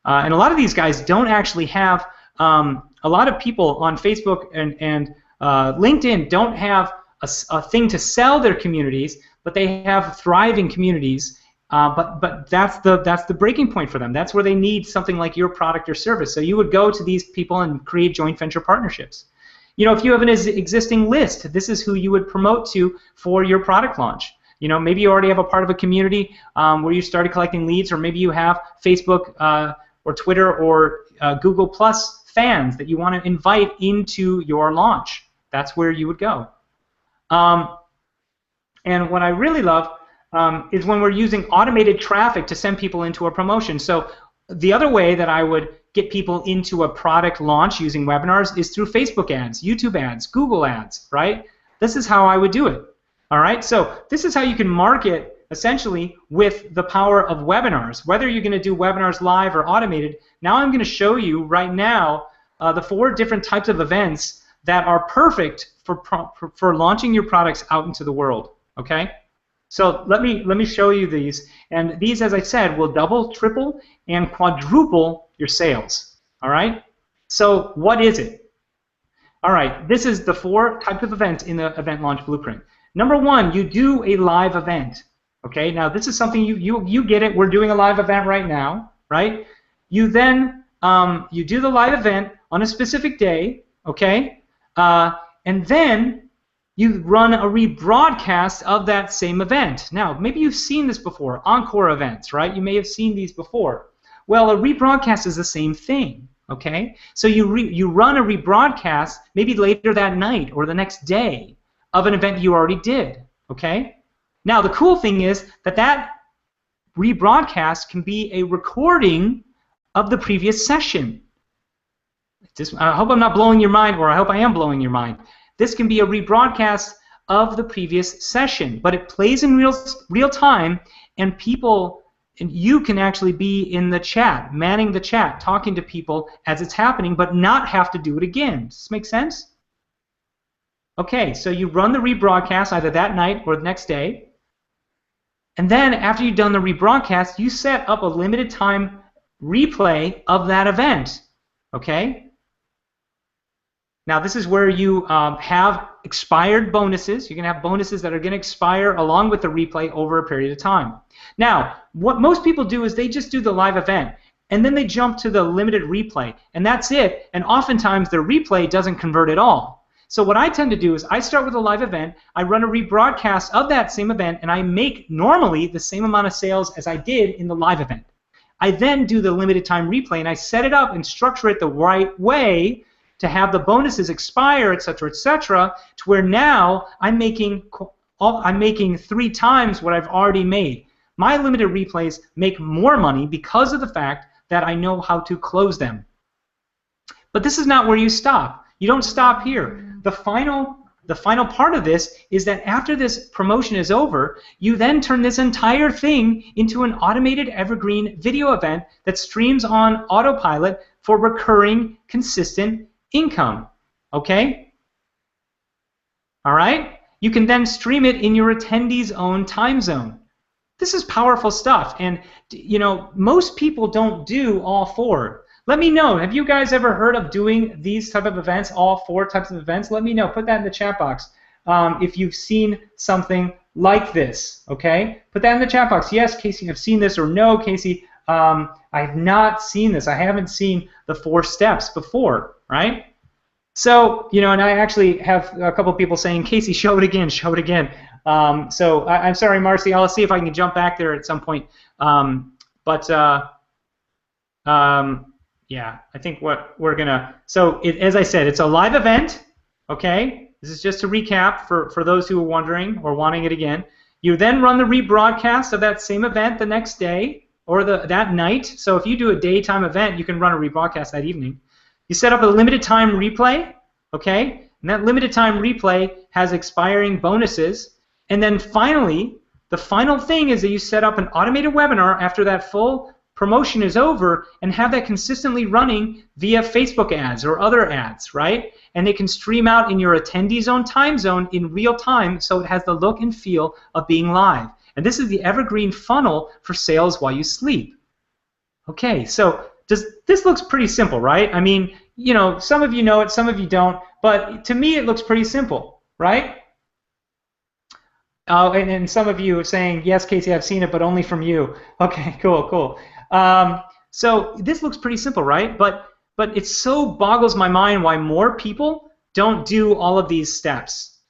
And a lot of these guys don't actually have, a lot of people on Facebook and LinkedIn don't have a thing to sell their communities, but they have thriving communities. But that's the breaking point for them. That's where they need something like your product or service. So you would go to these people and create joint venture partnerships. If you have an existing list, this is who you would promote to for your product launch. Maybe you already have a part of a community where you started collecting leads, or maybe you have Facebook or Twitter or Google Plus fans that you want to invite into your launch. That's where you would go. And what I really love is when we're using automated traffic to send people into a promotion. So the other way that I would get people into a product launch using webinars is through Facebook ads, YouTube ads, Google ads, right? This is how I would do it. All right, so this is how you can market essentially with the power of webinars. Whether you're going to do webinars live or automated, now I'm going to show you right now the 4 different types of events that are perfect for launching your products out into the world. Okay, so let me show you these, and these, as I said, will double, triple, and quadruple your sales. All right, so what is it? All right, this is the 4 types of events in the event launch blueprint. Number 1, you do a live event. Okay, now this is something you get it. We're doing a live event right now, right? You then you do the live event on a specific day, okay, and then you run a rebroadcast of that same event. Now, maybe you've seen this before, encore events, right? You may have seen these before. Well, a rebroadcast is the same thing, okay? So you run a rebroadcast maybe later that night or the next day of an event you already did, okay? Now, the cool thing is that rebroadcast can be a recording of the previous session. I hope I'm not blowing your mind, or I hope I am blowing your mind. This can be a rebroadcast of the previous session, but it plays in real time, and you can actually be in the chat, manning the chat, talking to people as it's happening, but not have to do it again. Does this make sense? Okay, so you run the rebroadcast either that night or the next day, and then after you've done the rebroadcast, you set up a limited time replay of that event. Okay? Now this is where you have expired bonuses. You're going to have bonuses that are going to expire along with the replay over a period of time. Now, what most people do is they just do the live event, and then they jump to the limited replay, and that's it, and oftentimes the replay doesn't convert at all. So what I tend to do is I start with a live event, I run a rebroadcast of that same event, and I make normally the same amount of sales as I did in the live event. I then do the limited time replay, and I set it up and structure it the right way to have the bonuses expire, etc., to where now I'm making 3 times what I've already made. My limited replays make more money because of the fact that I know how to close them. But this is not where you stop. You don't stop here. The final part of this is that after this promotion is over, you then turn this entire thing into an automated evergreen video event that streams on autopilot for recurring, consistent income. Okay? All right? You can then stream it in your attendee's own time zone. This is powerful stuff, and most people don't do all 4. Let me know. Have you guys ever heard of doing these type of events, all 4 types of events? Let me know. Put that in the chat box if you've seen something like this. Okay? Put that in the chat box. Yes, Casey, I've seen this, or no, Casey, I have not seen this. I haven't seen the 4 steps before, right? So, and I actually have a couple people saying, Casey, show it again, show it again. So I'm sorry, Marcy. I'll see if I can jump back there at some point. Yeah, I think what we're gonna. So as I said, it's a live event. Okay, this is just to recap for those who are wondering or wanting it again. You then run the rebroadcast of that same event the next day or that night. So if you do a daytime event, you can run a rebroadcast that evening. You set up a limited time replay. Okay, and that limited time replay has expiring bonuses. And then finally, the final thing is that you set up an automated webinar after that full promotion is over and have that consistently running via Facebook ads or other ads, right? And they can stream out in your attendee zone time zone in real time, so it has the look and feel of being live. And this is the evergreen funnel for sales while you sleep. Okay, so this looks pretty simple, right? I mean, you know, some of you know it, some of you don't, but to me it looks pretty simple, right? And some of you are saying, yes, Casey, I've seen it, but only from you. Okay, cool, cool. So this looks pretty simple, right? But it so boggles my mind why more people don't do all of these steps.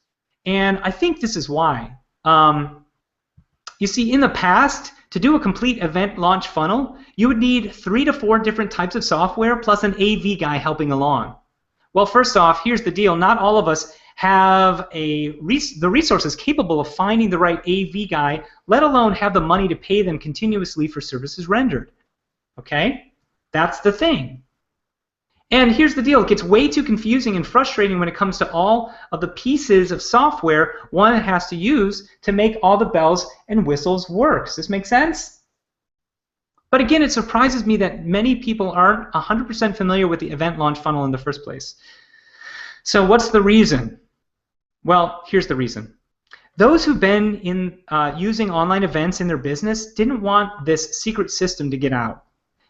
And I think this is why. You see, in the past, to do a complete event launch funnel, you would need 3 to 4 different types of software plus an AV guy helping along. Well, first off, here's the deal. Not all of us have the resources capable of finding the right AV guy, let alone have the money to pay them continuously for services rendered. Okay? That's the thing. And here's the deal. It gets way too confusing and frustrating when it comes to all of the pieces of software one has to use to make all the bells and whistles work. Does this make sense? But again, it surprises me that many people aren't 100% familiar with the event launch funnel in the first place. So what's the reason? Well, here's the reason. Those who've been using online events in their business didn't want this secret system to get out.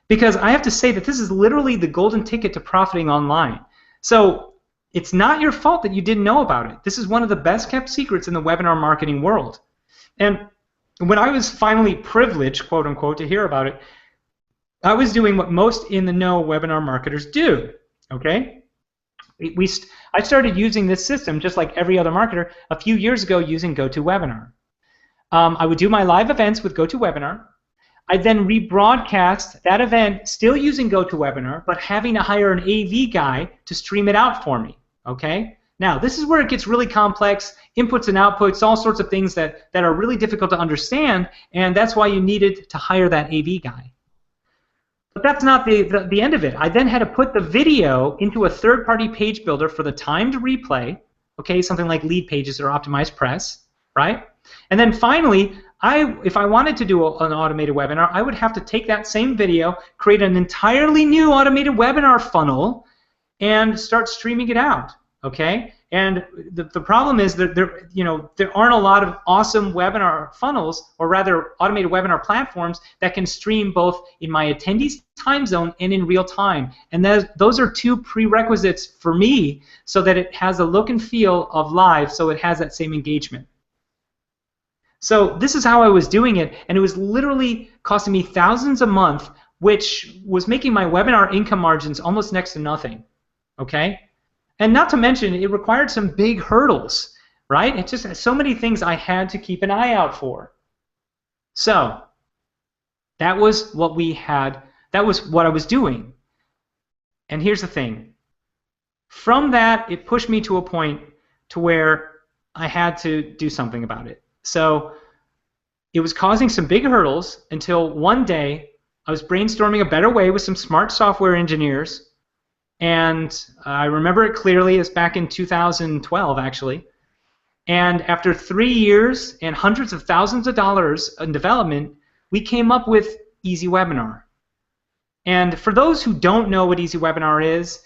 Because I have to say that this is literally the golden ticket to profiting online. So it's not your fault that you didn't know about it. This is one of the best kept secrets in the webinar marketing world. And when I was finally privileged, quote unquote, to hear about it, I was doing what most in the know webinar marketers do. Okay? I started using this system just like every other marketer a few years ago using GoToWebinar. I would do my live events with GoToWebinar. I'd then rebroadcast that event still using GoToWebinar, but having to hire an AV guy to stream it out for me. Okay? Now, this is where it gets really complex, inputs and outputs, all sorts of things that are really difficult to understand, and that's why you needed to hire that AV guy. But that's not the end of it. I then had to put the video into a third-party page builder for the timed replay, okay, something like Lead Pages or Optimized Press, right? And then finally, if I wanted to do an automated webinar, I would have to take that same video, create an entirely new automated webinar funnel, and start streaming it out. Okay? And the problem is that there aren't a lot of awesome webinar funnels, or rather automated webinar platforms that can stream both in my attendees' time zone and in real time. And those are 2 prerequisites for me so that it has a look and feel of live, so it has that same engagement. So this is how I was doing it, and it was literally costing me thousands a month, which was making my webinar income margins almost next to nothing. Okay? And not to mention, it required some big hurdles, right? It's just so many things I had to keep an eye out for. So that was what we had. That was what I was doing. And here's the thing. From that, it pushed me to a point to where I had to do something about it. So it was causing some big hurdles until one day I was brainstorming a better way with some smart software engineers, and I remember it clearly. It's back in 2012, actually. And after 3 years and hundreds of thousands of dollars in development, we came up with Easy Webinar. And for those who don't know what Easy Webinar is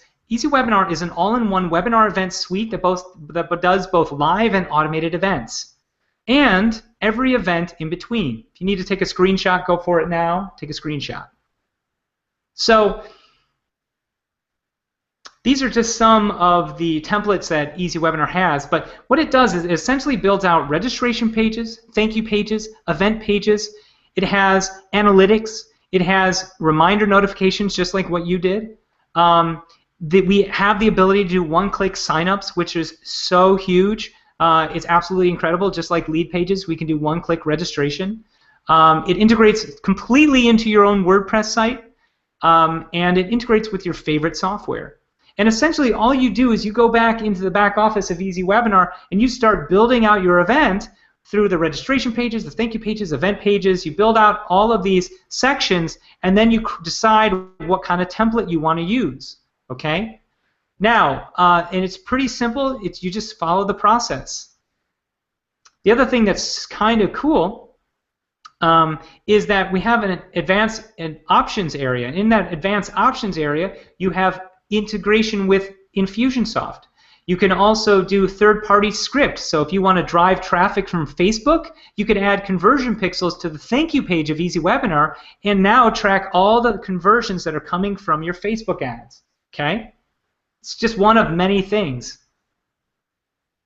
an all-in-one webinar event suite that does both live and automated events, and every event in between. If you need to take a screenshot, go for it now. Take a screenshot. So these are just some of the templates that Easy Webinar has, but what it does is it essentially builds out registration pages, thank you pages, event pages. It has analytics. It has reminder notifications, just like what you did. We have the ability to do one-click signups, which is so huge. It's absolutely incredible. Just like Lead Pages, we can do one-click registration. It integrates completely into your own WordPress site, and it integrates with your favorite software. And essentially, all you do is you go back into the back office of Easy Webinar, and you start building out your event through the registration pages, the thank you pages, event pages. You build out all of these sections, and then you decide what kind of template you want to use. Okay? Now, and it's pretty simple. You just follow the process. The other thing that's kind of cool is that we have an advanced options area. In that advanced options area, you have integration with Infusionsoft. You can also do third-party script. So if you want to drive traffic from Facebook, you could add conversion pixels to the thank you page of EasyWebinar and now track all the conversions that are coming from your Facebook ads. Okay? It's just one of many things.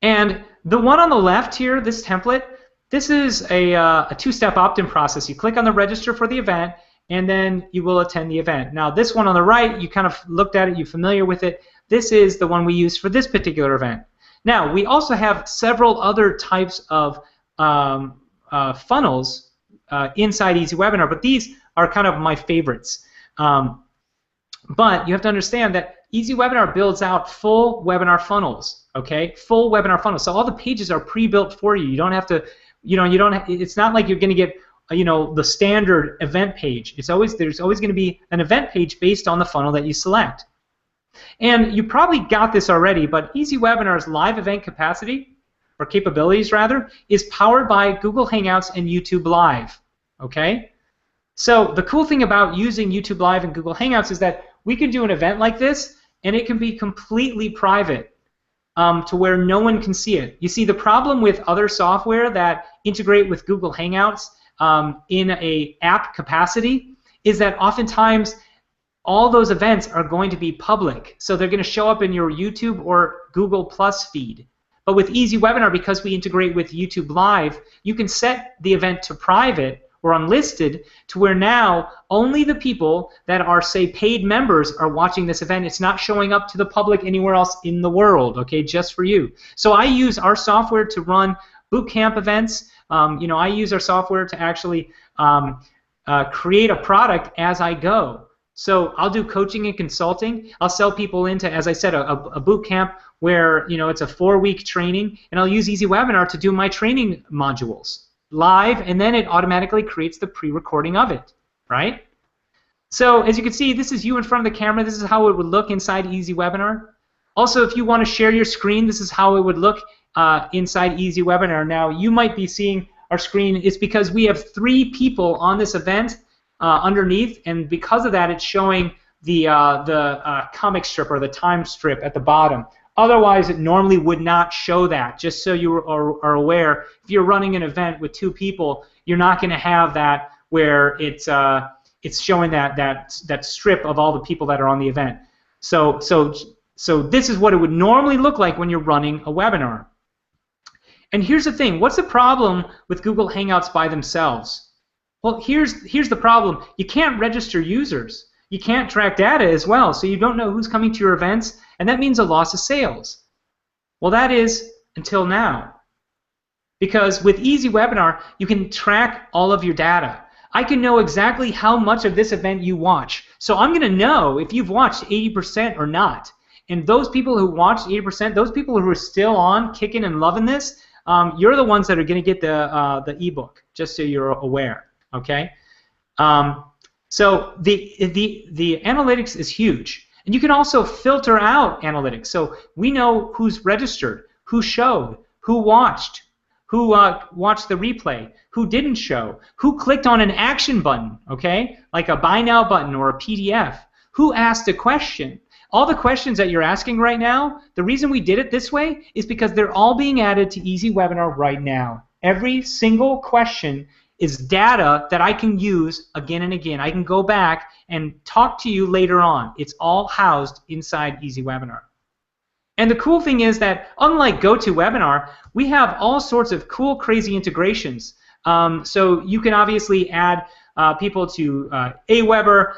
And the one on the left here, this template, this is a two-step opt-in process. You click on the register for the event, and then you will attend the event. Now, this one on the right, you kind of looked at it, you're familiar with it. This is the one we use for this particular event. Now, we also have several other types of funnels inside EasyWebinar, but these are kind of my favorites. But you have to understand that EasyWebinar builds out full webinar funnels, okay? Full webinar funnels. So all the pages are pre-built for you. You don't have to, it's not like you're going to get, the standard event page. There's always going to be an event page based on the funnel that you select. And you probably got this already, but EasyWebinar's live event capacity, or capabilities rather, is powered by Google Hangouts and YouTube Live, okay? So the cool thing about using YouTube Live and Google Hangouts is that we can do an event like this, and it can be completely private to where no one can see it. You see, the problem with other software that integrate with Google Hangouts in a app capacity is that oftentimes all those events are going to be public. So they're going to show up in your YouTube or Google Plus feed. But with EasyWebinar, because we integrate with YouTube Live, you can set the event to private or unlisted to where now only the people that are, say, paid members are watching this event. It's not showing up to the public anywhere else in the world, okay, just for you. So I use our software to run bootcamp events. I use our software to actually create a product as I go. So I'll do coaching and consulting. I'll sell people into, as I said, a boot camp where it's a 4-week training, and I'll use EasyWebinar to do my training modules live, and then it automatically creates the pre-recording of it, right? So as you can see, this is you in front of the camera. This is how it would look inside EasyWebinar. Also, if you want to share your screen, this is how it would look inside EasyWebinar. Now, you might be seeing our screen. It's because we have 3 people on this event underneath, and because of that, it's showing the comic strip or the time strip at the bottom. Otherwise, it normally would not show that. Just so you are aware, if you're running an event with 2 people, you're not going to have that where it's showing that strip of all the people that are on the event. So this is what it would normally look like when you're running a webinar. And here's the thing: what's the problem with Google Hangouts by themselves? Well, here's the problem. You can't register users. You can't track data as well, so you don't know who's coming to your events, and that means a loss of sales. Well, that is until now. Because with EasyWebinar, you can track all of your data. I can know exactly how much of this event you watch. So I'm going to know if you've watched 80% or not. And those people who watched 80%, those people who are still on, kicking and loving this, you're the ones that are going to get the ebook, just so you're aware. Okay, so the analytics is huge, and you can also filter out analytics. So we know who's registered, who showed, who watched the replay, who didn't show, who clicked on an action button, okay, like a buy now button or a PDF, who asked a question. All the questions that you're asking right now, the reason we did it this way is because they're all being added to EasyWebinar right now. Every single question is data that I can use again and again. I can go back and talk to you later on. It's all housed inside EasyWebinar. And the cool thing is that unlike GoToWebinar, we have all sorts of cool, crazy integrations. So you can obviously add people to Aweber.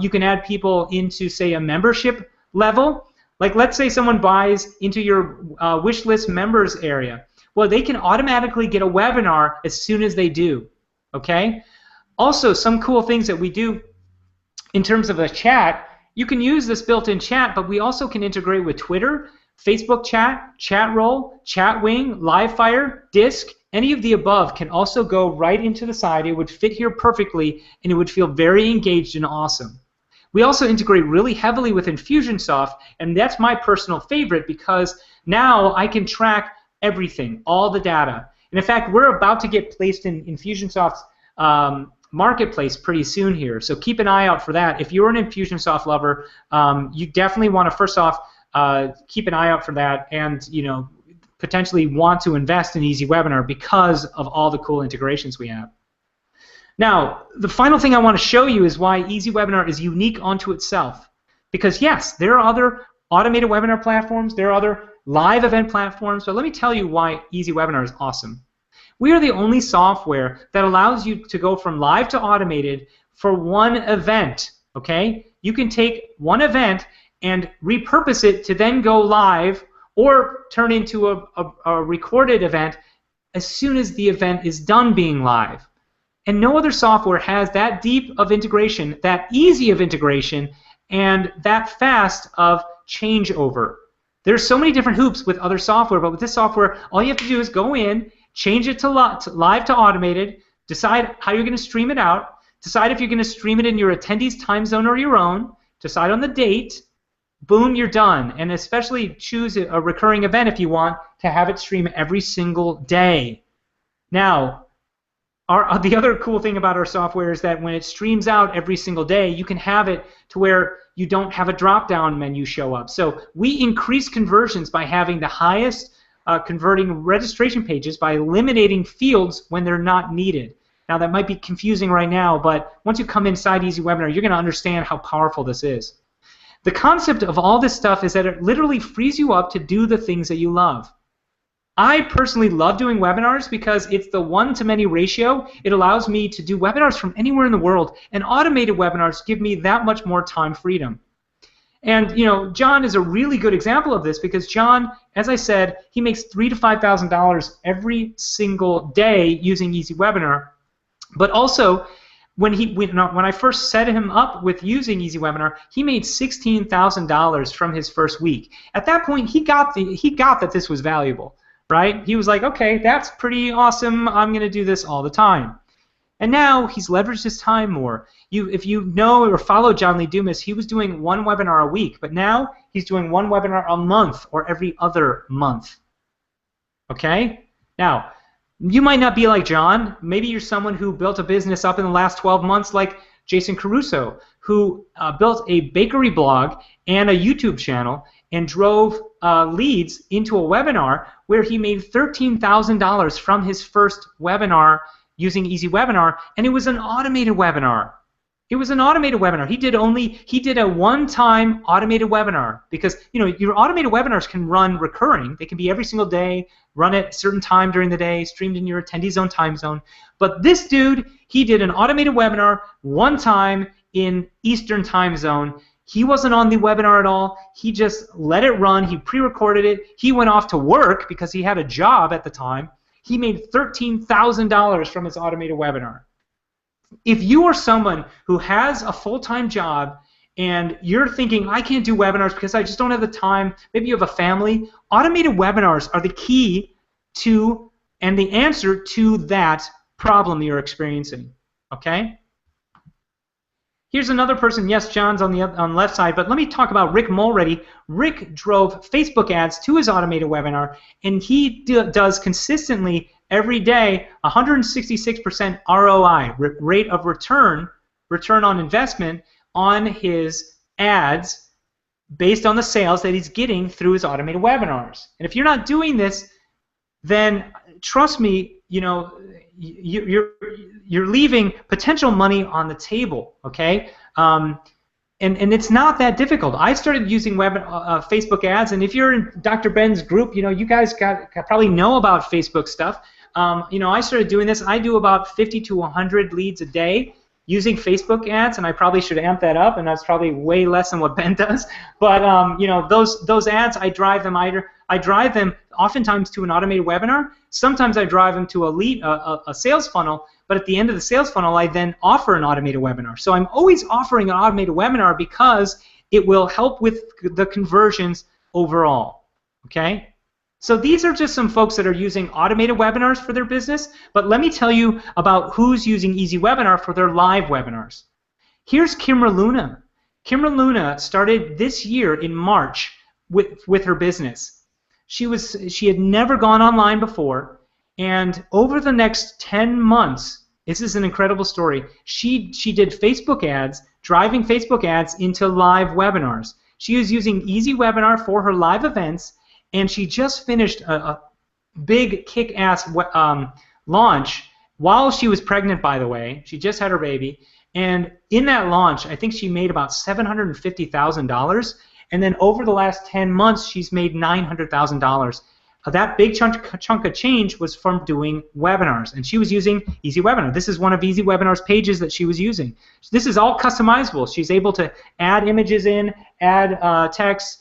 You can add people into, say, a membership level. Like, let's say someone buys into your wish list members area. Well, they can automatically get a webinar as soon as they do. Okay? Also, some cool things that we do in terms of a chat, you can use this built-in chat, but we also can integrate with Twitter, Facebook chat, Chatroll, Chatwing, Livefire, Disc. Any of the above can also go right into the side. It would fit here perfectly, and it would feel very engaged and awesome. We also integrate really heavily with Infusionsoft, and that's my personal favorite because now I can track everything, all the data. And in fact, we're about to get placed in Infusionsoft's marketplace pretty soon here. So keep an eye out for that. If you're an Infusionsoft lover, you definitely want to first off keep an eye out for that, and potentially want to invest in Easy Webinar because of all the cool integrations we have. Now, the final thing I want to show you is why Easy Webinar is unique unto itself. Because yes, there are other automated webinar platforms, there are other live event platforms, but let me tell you why Easy Webinar is awesome. We are the only software that allows you to go from live to automated for one event, okay? You can take one event and repurpose it to then go live or turn into a recorded event as soon as the event is done being live. And no other software has that deep of integration, that easy of integration, and that fast of changeover. There's so many different hoops with other software, but with this software, all you have to do is go in, change it to live to automated, decide how you're going to stream it out, decide if you're going to stream it in your attendee's time zone or your own, decide on the date, boom, you're done. And especially choose a recurring event if you want to have it stream every single day. Now, the other cool thing about our software is that when it streams out every single day, you can have it to where you don't have a drop-down menu show up. So we increase conversions by having the highest converting registration pages by eliminating fields when they're not needed. Now that might be confusing right now, but once you come inside Easy Webinar, you're going to understand how powerful this is. The concept of all this stuff is that it literally frees you up to do the things that you love. I personally love doing webinars because it's the one-to-many ratio. It allows me to do webinars from anywhere in the world, and automated webinars give me that much more time freedom. And John is a really good example of this because John, as I said, he makes $3,000 to $5,000 every single day using Easy Webinar. But also, when I first set him up with using Easy Webinar, he made $16,000 from his first week. At that point, he got that this was valuable. Right? He was like, okay, that's pretty awesome. I'm going to do this all the time. And now he's leveraged his time more. If you know or follow John Lee Dumas, he was doing one webinar a week, but now he's doing one webinar a month or every other month. Okay? Now, you might not be like John. Maybe you're someone who built a business up in the last 12 months like Jason Caruso, who built a bakery blog and a YouTube channel and drove leads into a webinar where he made $13,000 from his first webinar using Easy Webinar, and it was an automated webinar. It was an automated webinar. He did a one-time automated webinar because your automated webinars can run recurring. They can be every single day, run at a certain time during the day, streamed in your attendee's own time zone. But this dude, he did an automated webinar one time in Eastern time zone. He wasn't on the webinar at all. He just let it run. He pre-recorded it. He went off to work because he had a job at the time. He made $13,000 from his automated webinar. If you are someone who has a full-time job and you're thinking, I can't do webinars because I just don't have the time, maybe you have a family, automated webinars are the key to and the answer to that problem you're experiencing. Okay? Here's another person. Yes, John's on the left side, but let me talk about Rick Mulready. Rick drove Facebook ads to his automated webinar, and he does consistently every day 166% ROI, rate of return on investment on his ads based on the sales that he's getting through his automated webinars. And if you're not doing this, then trust me, you're leaving potential money on the table, okay? And it's not that difficult. I started using Facebook ads, and if you're in Dr. Ben's group, you guys probably know about Facebook stuff. I started doing this. I do about 50 to 100 leads a day using Facebook ads, and I probably should amp that up, and that's probably way less than what Ben does. But those ads, I drive them oftentimes to an automated webinar. Sometimes I drive them to a sales funnel, but at the end of the sales funnel, I then offer an automated webinar. So I'm always offering an automated webinar because it will help with the conversions overall. Okay? So these are just some folks that are using automated webinars for their business, but let me tell you about who's using Easy Webinar for their live webinars. Here's Kimra Luna. Kimra Luna started this year in March with her business. She had never gone online before, and over the next 10 months, This is an incredible story. She did Facebook ads, driving Facebook ads into live webinars. She was using Easy Webinar for her live events, and she just finished a big kick-ass launch while she was pregnant, by the way. She just had her baby. And in that launch, I think she made about $750,000. And then over the last 10 months, she's made $900,000. That big chunk of change was from doing webinars. And she was using Easy Webinar. This is one of Easy Webinar's pages that she was using. This is all customizable. She's able to add images in, add text,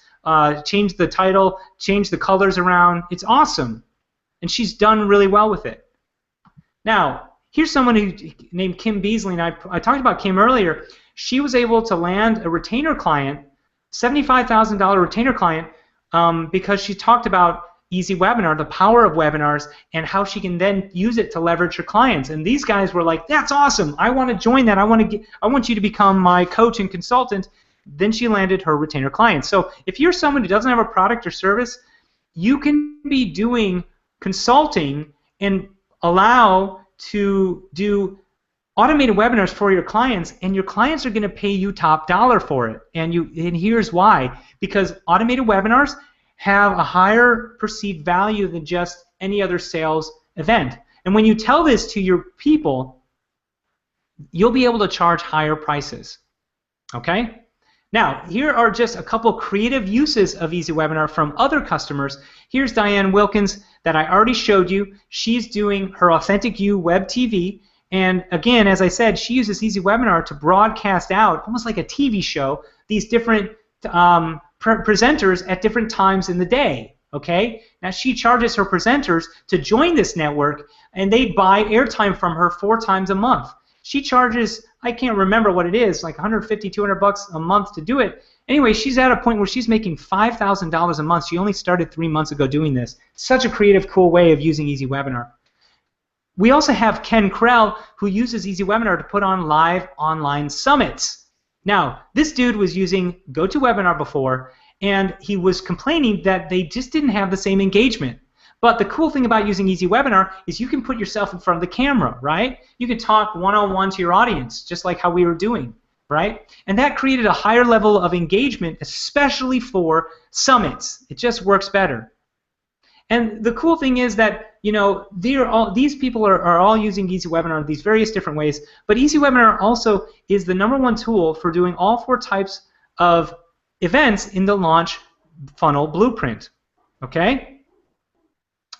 change the title, change the colors around. It's awesome. And she's done really well with it. Now, here's someone named Kim Beasley, and I talked about Kim earlier. She was able to land a retainer client, $75,000 retainer client, because she talked about Easy Webinar, the power of webinars, and how she can then use it to leverage her clients. And these guys were like, "That's awesome! I want to join that. I want you to become my coach and consultant." Then she landed her retainer clients. So if you're someone who doesn't have a product or service, you can be doing consulting and allow to do automated webinars for your clients, and your clients are going to pay you top dollar for it. And here's why: because automated webinars have a higher perceived value than just any other sales event. And when you tell this to your people, you'll be able to charge higher prices. Okay? Now, here are just a couple creative uses of Easy Webinar from other customers. Here's Diane Wilkins that I already showed you. She's doing her Authentic You web TV. And again, as I said, she uses Easy Webinar to broadcast out, almost like a TV show, these different presenters at different times in the day. Okay? Now, she charges her presenters to join this network, and they buy airtime from her 4 times a month. She charges, I can't remember what it is, like $150, $200 a month to do it. Anyway, she's at a point where she's making $5,000 a month. She only started 3 months ago doing this. Such a creative, cool way of using Easy Webinar. We also have Ken Krell, who uses Easy Webinar to put on live online summits. Now, this dude was using GoToWebinar before, and he was complaining that they just didn't have the same engagement. But the cool thing about using Easy Webinar is you can put yourself in front of the camera, right? You can talk one-on-one to your audience, just like how we were doing, right? And that created a higher level of engagement, especially for summits. It just works better. And the cool thing is that, you know, these people are all using Easy Webinar in these various different ways, but Easy Webinar also is the #1 tool for doing all 4 types of events in the launch funnel blueprint, okay?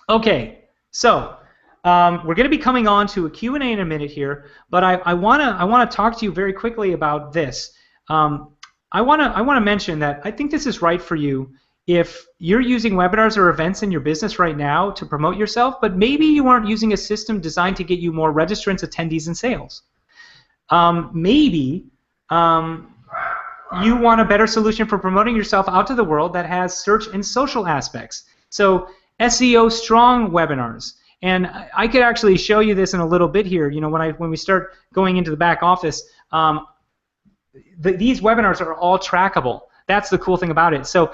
Okay, so we're going to be coming on to a Q&A in a minute here, but I want to talk to you very quickly about this. I want to mention that I think this is right for you if you're using webinars or events in your business right now to promote yourself, but maybe you aren't using a system designed to get you more registrants, attendees, and sales. Maybe you want a better solution for promoting yourself out to the world that has search and social aspects. So SEO strong webinars, and I could actually show you this in a little bit here. You know, when we start going into the back office, these webinars are all trackable. That's the cool thing about it. So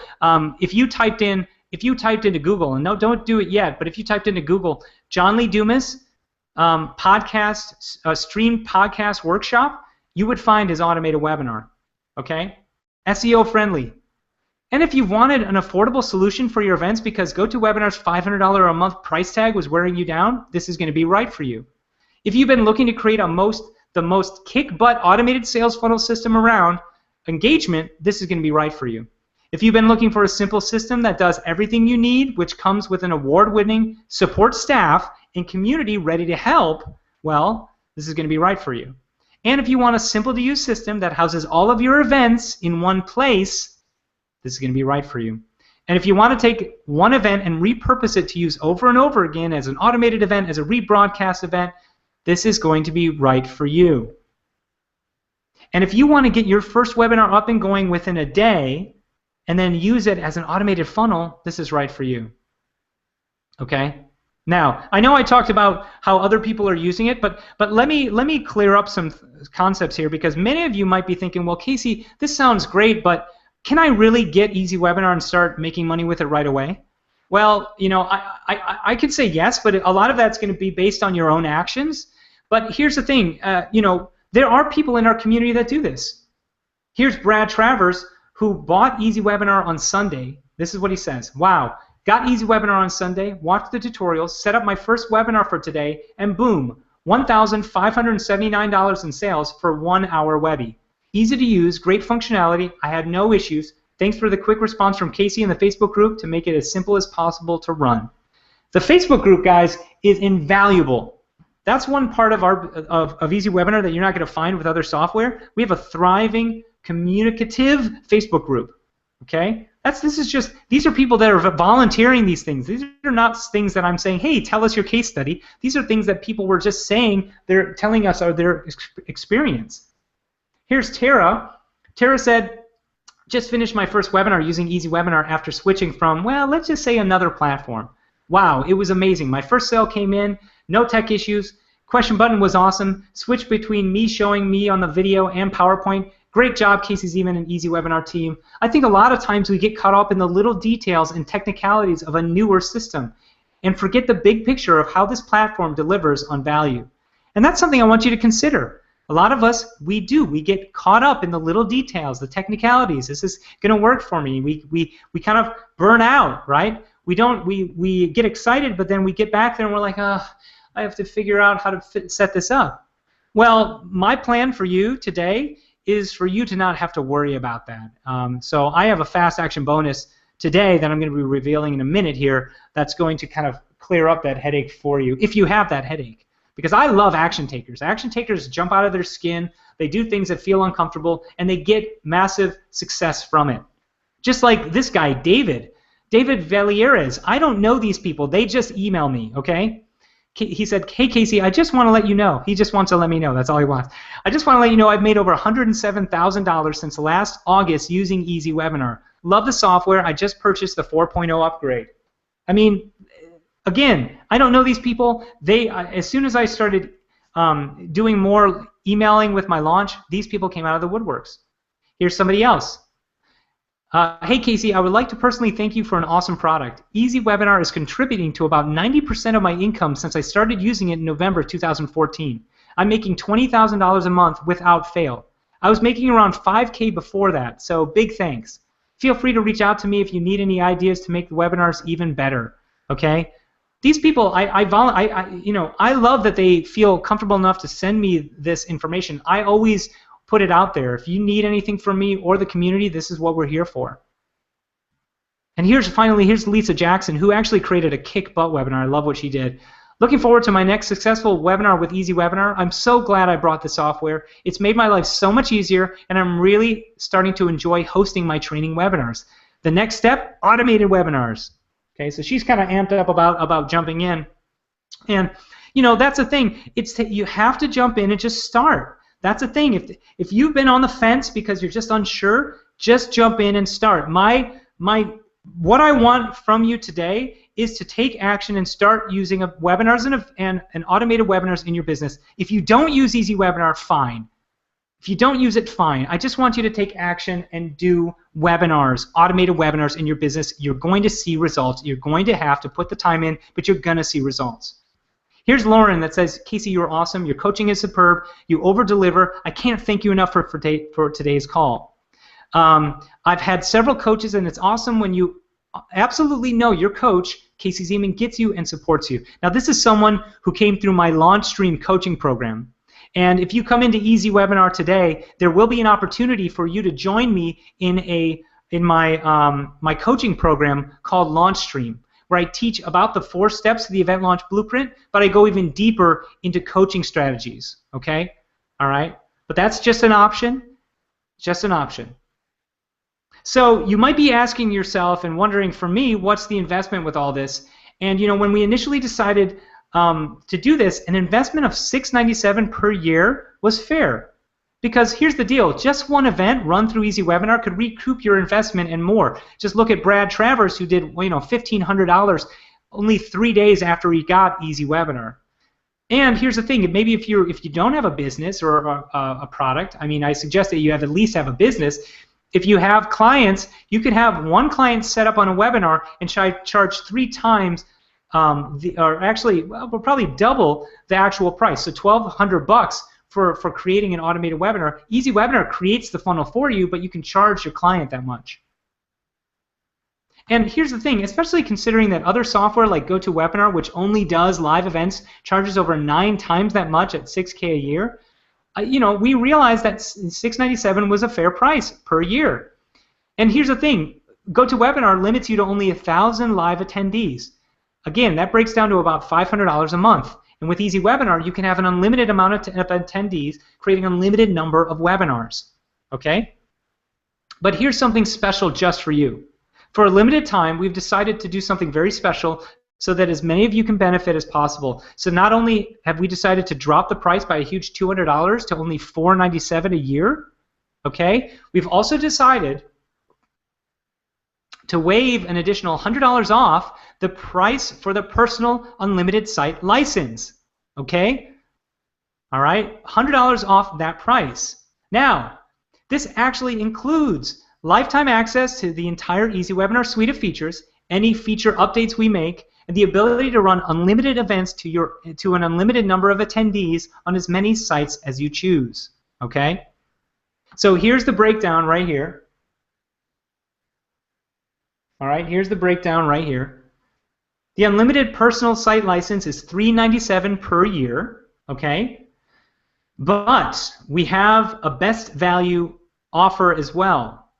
if you typed into Google, and no, don't do it yet, but if you typed into Google John Lee Dumas stream podcast workshop, you would find his automated webinar. Okay, SEO friendly. And if you wanted an affordable solution for your events because GoToWebinar's $500 a month price tag was wearing you down, this is going to be right for you. If you've been looking to create the most kick-butt automated sales funnel system around engagement, this is going to be right for you. If you've been looking for a simple system that does everything you need, which comes with an award-winning support staff and community ready to help, well, this is going to be right for you. And if you want a simple-to-use system that houses all of your events in one place, this is going to be right for you. And if you want to take one event and repurpose it to use over and over again as an automated event, as a rebroadcast event, this is going to be right for you. And if you want to get your first webinar up and going within a day and then use it as an automated funnel, this is right for you. Okay? Now, I know I talked about how other people are using it, but let me clear up some concepts here, because many of you might be thinking, well, Casey, this sounds great, but can I really get Easy Webinar and start making money with it right away? Well, you know, I could say yes, but a lot of that's going to be based on your own actions. But here's the thing, there are people in our community that do this. Here's Brad Travers, who bought Easy Webinar on Sunday. This is what he says. Wow, got Easy Webinar on Sunday, watched the tutorials, set up my first webinar for today, and boom, $1,579 in sales for 1 hour Webby. Easy to use, great functionality, I had no issues. Thanks for the quick response from Casey in the Facebook group to make it as simple as possible to run. The Facebook group, guys, is invaluable. That's one part of Easy Webinar that you're not going to find with other software. We have a thriving, communicative Facebook group. Okay? These are people that are volunteering these things. These are not things that I'm saying, hey, tell us your case study. These are things that people were just saying, they're telling us are their experience. Here's Tara. Tara said, just finished my first webinar using Easy Webinar after switching from, well, let's just say another platform. Wow, it was amazing. My first sale came in, no tech issues. Question button was awesome. Switched between me showing me on the video and PowerPoint. Great job, Casey Zeman and Easy Webinar team. I think a lot of times we get caught up in the little details and technicalities of a newer system and forget the big picture of how this platform delivers on value. And that's something I want you to consider. A lot of us, we get caught up in the little details, the technicalities. Is this going to work for me? We kind of burn out, right? We get excited, but then we get back there and we're like, oh, I have to figure out how to set this up. Well, my plan for you today is for you to not have to worry about that. So I have a fast action bonus today that I'm going to be revealing in a minute here that's going to kind of clear up that headache for you if you have that headache. Because I love action takers. Action takers jump out of their skin, they do things that feel uncomfortable, and they get massive success from it. Just like this guy, David Valieres. I don't know these people. They just email me, okay? He said, hey, Casey, I just want to let you know. He just wants to let me know. That's all he wants. I just want to let you know I've made over $107,000 since last August using Easy Webinar. Love the software. I just purchased the 4.0 upgrade. I mean, again, I don't know these people. As soon as I started doing more emailing with my launch, these people came out of the woodworks. Here's somebody else. Hey, Casey, I would like to personally thank you for an awesome product. Easy Webinar is contributing to about 90% of my income since I started using it in November 2014. I'm making $20,000 a month without fail. I was making around $5K before that, so big thanks. Feel free to reach out to me if you need any ideas to make the webinars even better. Okay? These people, I love that they feel comfortable enough to send me this information. I always put it out there. If you need anything from me or the community, this is what we're here for. And here's Lisa Jackson, who actually created a kick butt webinar. I love what she did. Looking forward to my next successful webinar with Easy Webinar. I'm so glad I brought the software. It's made my life so much easier, and I'm really starting to enjoy hosting my training webinars. The next step, automated webinars. Okay, so she's kind of amped up about jumping in. And, that's the thing. You have to jump in and just start. That's the thing. If you've been on the fence because you're just unsure, just jump in and start. What I want from you today is to take action and start using webinars and automated webinars in your business. If you don't use Easy Webinar, fine. If you don't use it, fine. I just want you to take action and do webinars, automated webinars in your business. You're going to see results. You're going to have to put the time in, but you're going to see results. Here's Lauren that says, Casey, you're awesome. Your coaching is superb. You over-deliver. I can't thank you enough for today's call. I've had several coaches, and it's awesome when you absolutely know your coach, Casey Zeman, gets you and supports you. Now, this is someone who came through my Launch Stream coaching program. And if you come into Easy Webinar today, there will be an opportunity for you to join me in my coaching program called Launch Stream, where I teach about the 4 steps to the event launch blueprint, but I go even deeper into coaching strategies, okay? All right? But that's just an option, just an option. So you might be asking yourself and wondering, for me, what's the investment with all this? And when we initially decided to do this, an investment of $697 per year was fair. Because here's the deal, just one event run through Easy Webinar could recoup your investment and more. Just look at Brad Travers, who did $1,500 only 3 days after he got Easy Webinar. And here's the thing, maybe if you don't have a business or a product, I suggest that you at least have a business. If you have clients, you could have one client set up on a webinar and charge 3 times or actually, well, we'll probably double the actual price. So $1,200 for creating an automated webinar. Easy Webinar creates the funnel for you, but you can charge your client that much. And here's the thing, especially considering that other software like GoToWebinar, which only does live events, charges over 9 times that much at $6K a year. We realized that $697 was a fair price per year. And here's the thing, GoToWebinar limits you to only 1,000 live attendees. Again, that breaks down to about $500 a month. And with Easy Webinar, you can have an unlimited amount of attendees, creating an unlimited number of webinars. Okay? But here's something special just for you. For a limited time, we've decided to do something very special so that as many of you can benefit as possible. So not only have we decided to drop the price by a huge $200 to only $497 a year, okay? We've also decided to waive an additional $100 off the price for the personal unlimited site license, okay? All right, $100 off that price. Now, this actually includes lifetime access to the entire Easy Webinar suite of features, any feature updates we make, and the ability to run unlimited events to an unlimited number of attendees on as many sites as you choose. Okay? So here's the breakdown right here. All right, here's the breakdown right here. The unlimited personal site license is $397 per year. Okay? But we have a best value offer as well.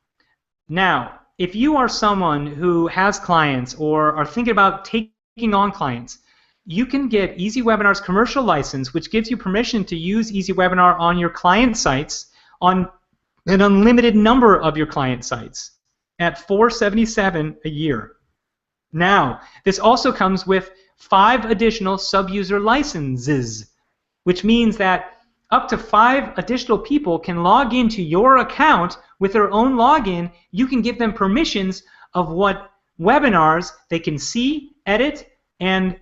Now, if you are someone who has clients or are thinking about taking on clients, you can get Easy Webinar's commercial license, which gives you permission to use Easy Webinar on your client sites on an unlimited number of your client sites at $477 a year. Now, this also comes with 5 additional sub-user licenses, which means that up to 5 additional people can log into your account with their own login. You can give them permissions of what webinars they can see, edit, and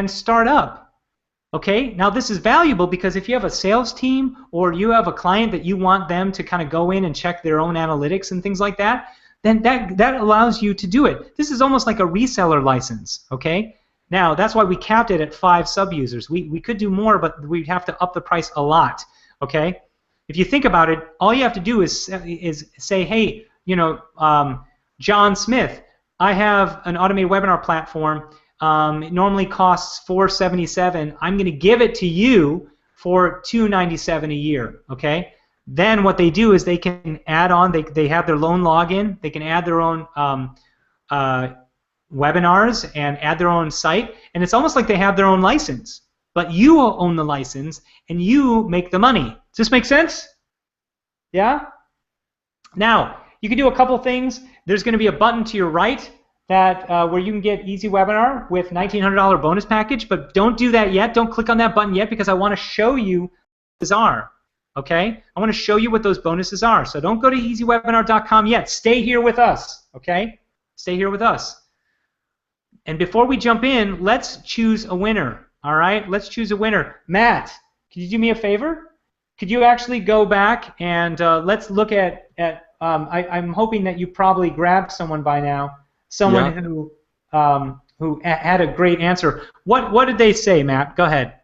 start up. Okay? Now this is valuable because if you have a sales team or you have a client that you want them to kind of go in and check their own analytics and things like that, then that allows you to do it. This is almost like a reseller license. Okay? Now, that's why we capped it at 5 sub-users. We could do more, but we'd have to up the price a lot, okay? If you think about it, all you have to do is say, hey, John Smith, I have an automated webinar platform. It normally costs $477. I'm going to give it to you for $297 a year, okay? Then what they do is they can add on, they have their own login, they can add their own webinars and add their own site, and it's almost like they have their own license, but you own the license and you make the money. Does this make sense? Yeah? Now, you can do a couple things. There's going to be a button to your right that where you can get Easy Webinar with $1,900 bonus package, but don't do that yet. Don't click on that button yet because I want to show you what those are. Okay? I want to show you what those bonuses are. So don't go to easywebinar.com yet. Stay here with us. Okay? Stay here with us. And before we jump in, let's choose a winner. All right? Let's choose a winner. Matt, can you do me a favor? Could you actually go back and let's look at I'm hoping that you probably grabbed someone by now, someone who had a great answer. What did they say, Matt? Go ahead.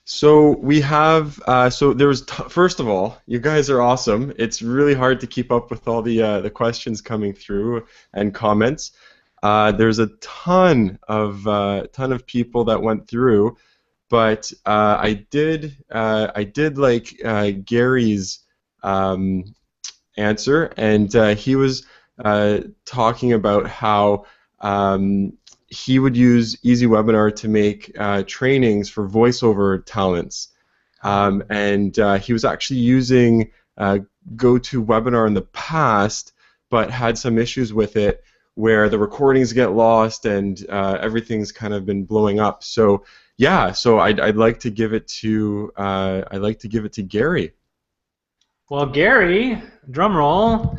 So we have so there was first of all, you guys are awesome. It's really hard to keep up with all the questions coming through and comments. There's a ton of people that went through, but I did like Gary's answer, and he was talking about how he would use Easy Webinar to make trainings for voiceover talents, and he was actually using GoToWebinar in the past, but had some issues with it, where the recordings get lost and everything's kind of been blowing up. So yeah, so I'd like to give it to Gary. Well, Gary, drum roll,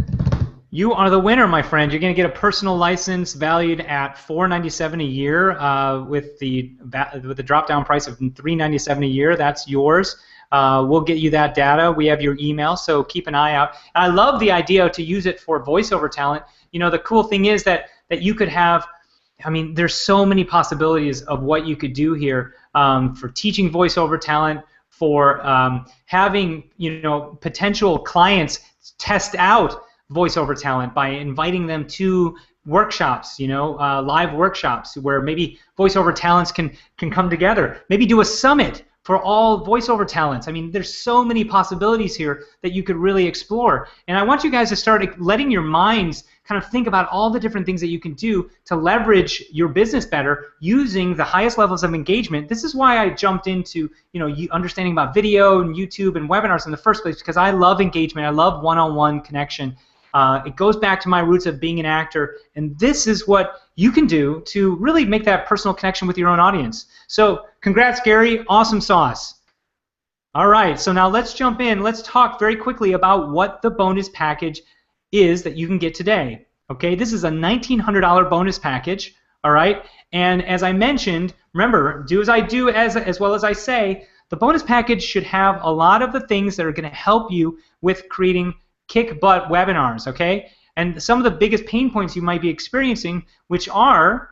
you are the winner, my friend. You're going to get a personal license valued at $497 a year with the drop-down price of $397 a year. That's yours. We'll get you that data. We have your email, so keep an eye out. And I love the idea to use it for voiceover talent. You know, the cool thing is that you could have I mean, there's so many possibilities of what you could do here for teaching voiceover talent, for having potential clients test out voiceover talent by inviting them to workshops, live workshops where maybe voiceover talents can come together. Maybe do a summit for all voiceover talents. I mean, there's so many possibilities here that you could really explore. And I want you guys to start letting your minds kind of think about all the different things that you can do to leverage your business better using the highest levels of engagement. This is why I jumped into understanding about video and YouTube and webinars in the first place, because I love engagement. I love one-on-one connection. It goes back to my roots of being an actor, and this is what you can do to really make that personal connection with your own audience. So congrats, Gary. Awesome sauce. All right, so now let's jump in. Let's talk very quickly about what the bonus package is that you can get today. Okay, this is a $1,900 bonus package. All right, and as I mentioned, remember, do as I do as well as I say. The bonus package should have a lot of the things that are going to help you with creating kick-butt webinars, okay? And some of the biggest pain points you might be experiencing, which are,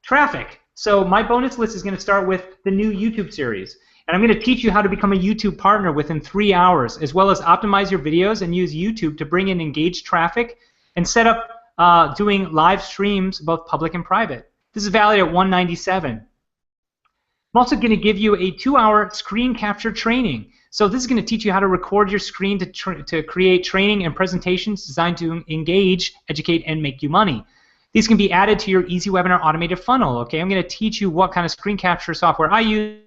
traffic. So my bonus list is going to start with the new YouTube series. And I'm going to teach you how to become a YouTube partner within 3 hours, as well as optimize your videos and use YouTube to bring in engaged traffic and set up doing live streams, both public and private. This is valued at $197. I'm also going to give you a 2-hour screen capture training. So this is going to teach you how to record your screen to create training and presentations designed to engage, educate, and make you money. These can be added to your Easy Webinar automated funnel. Okay, I'm going to teach you what kind of screen capture software I use,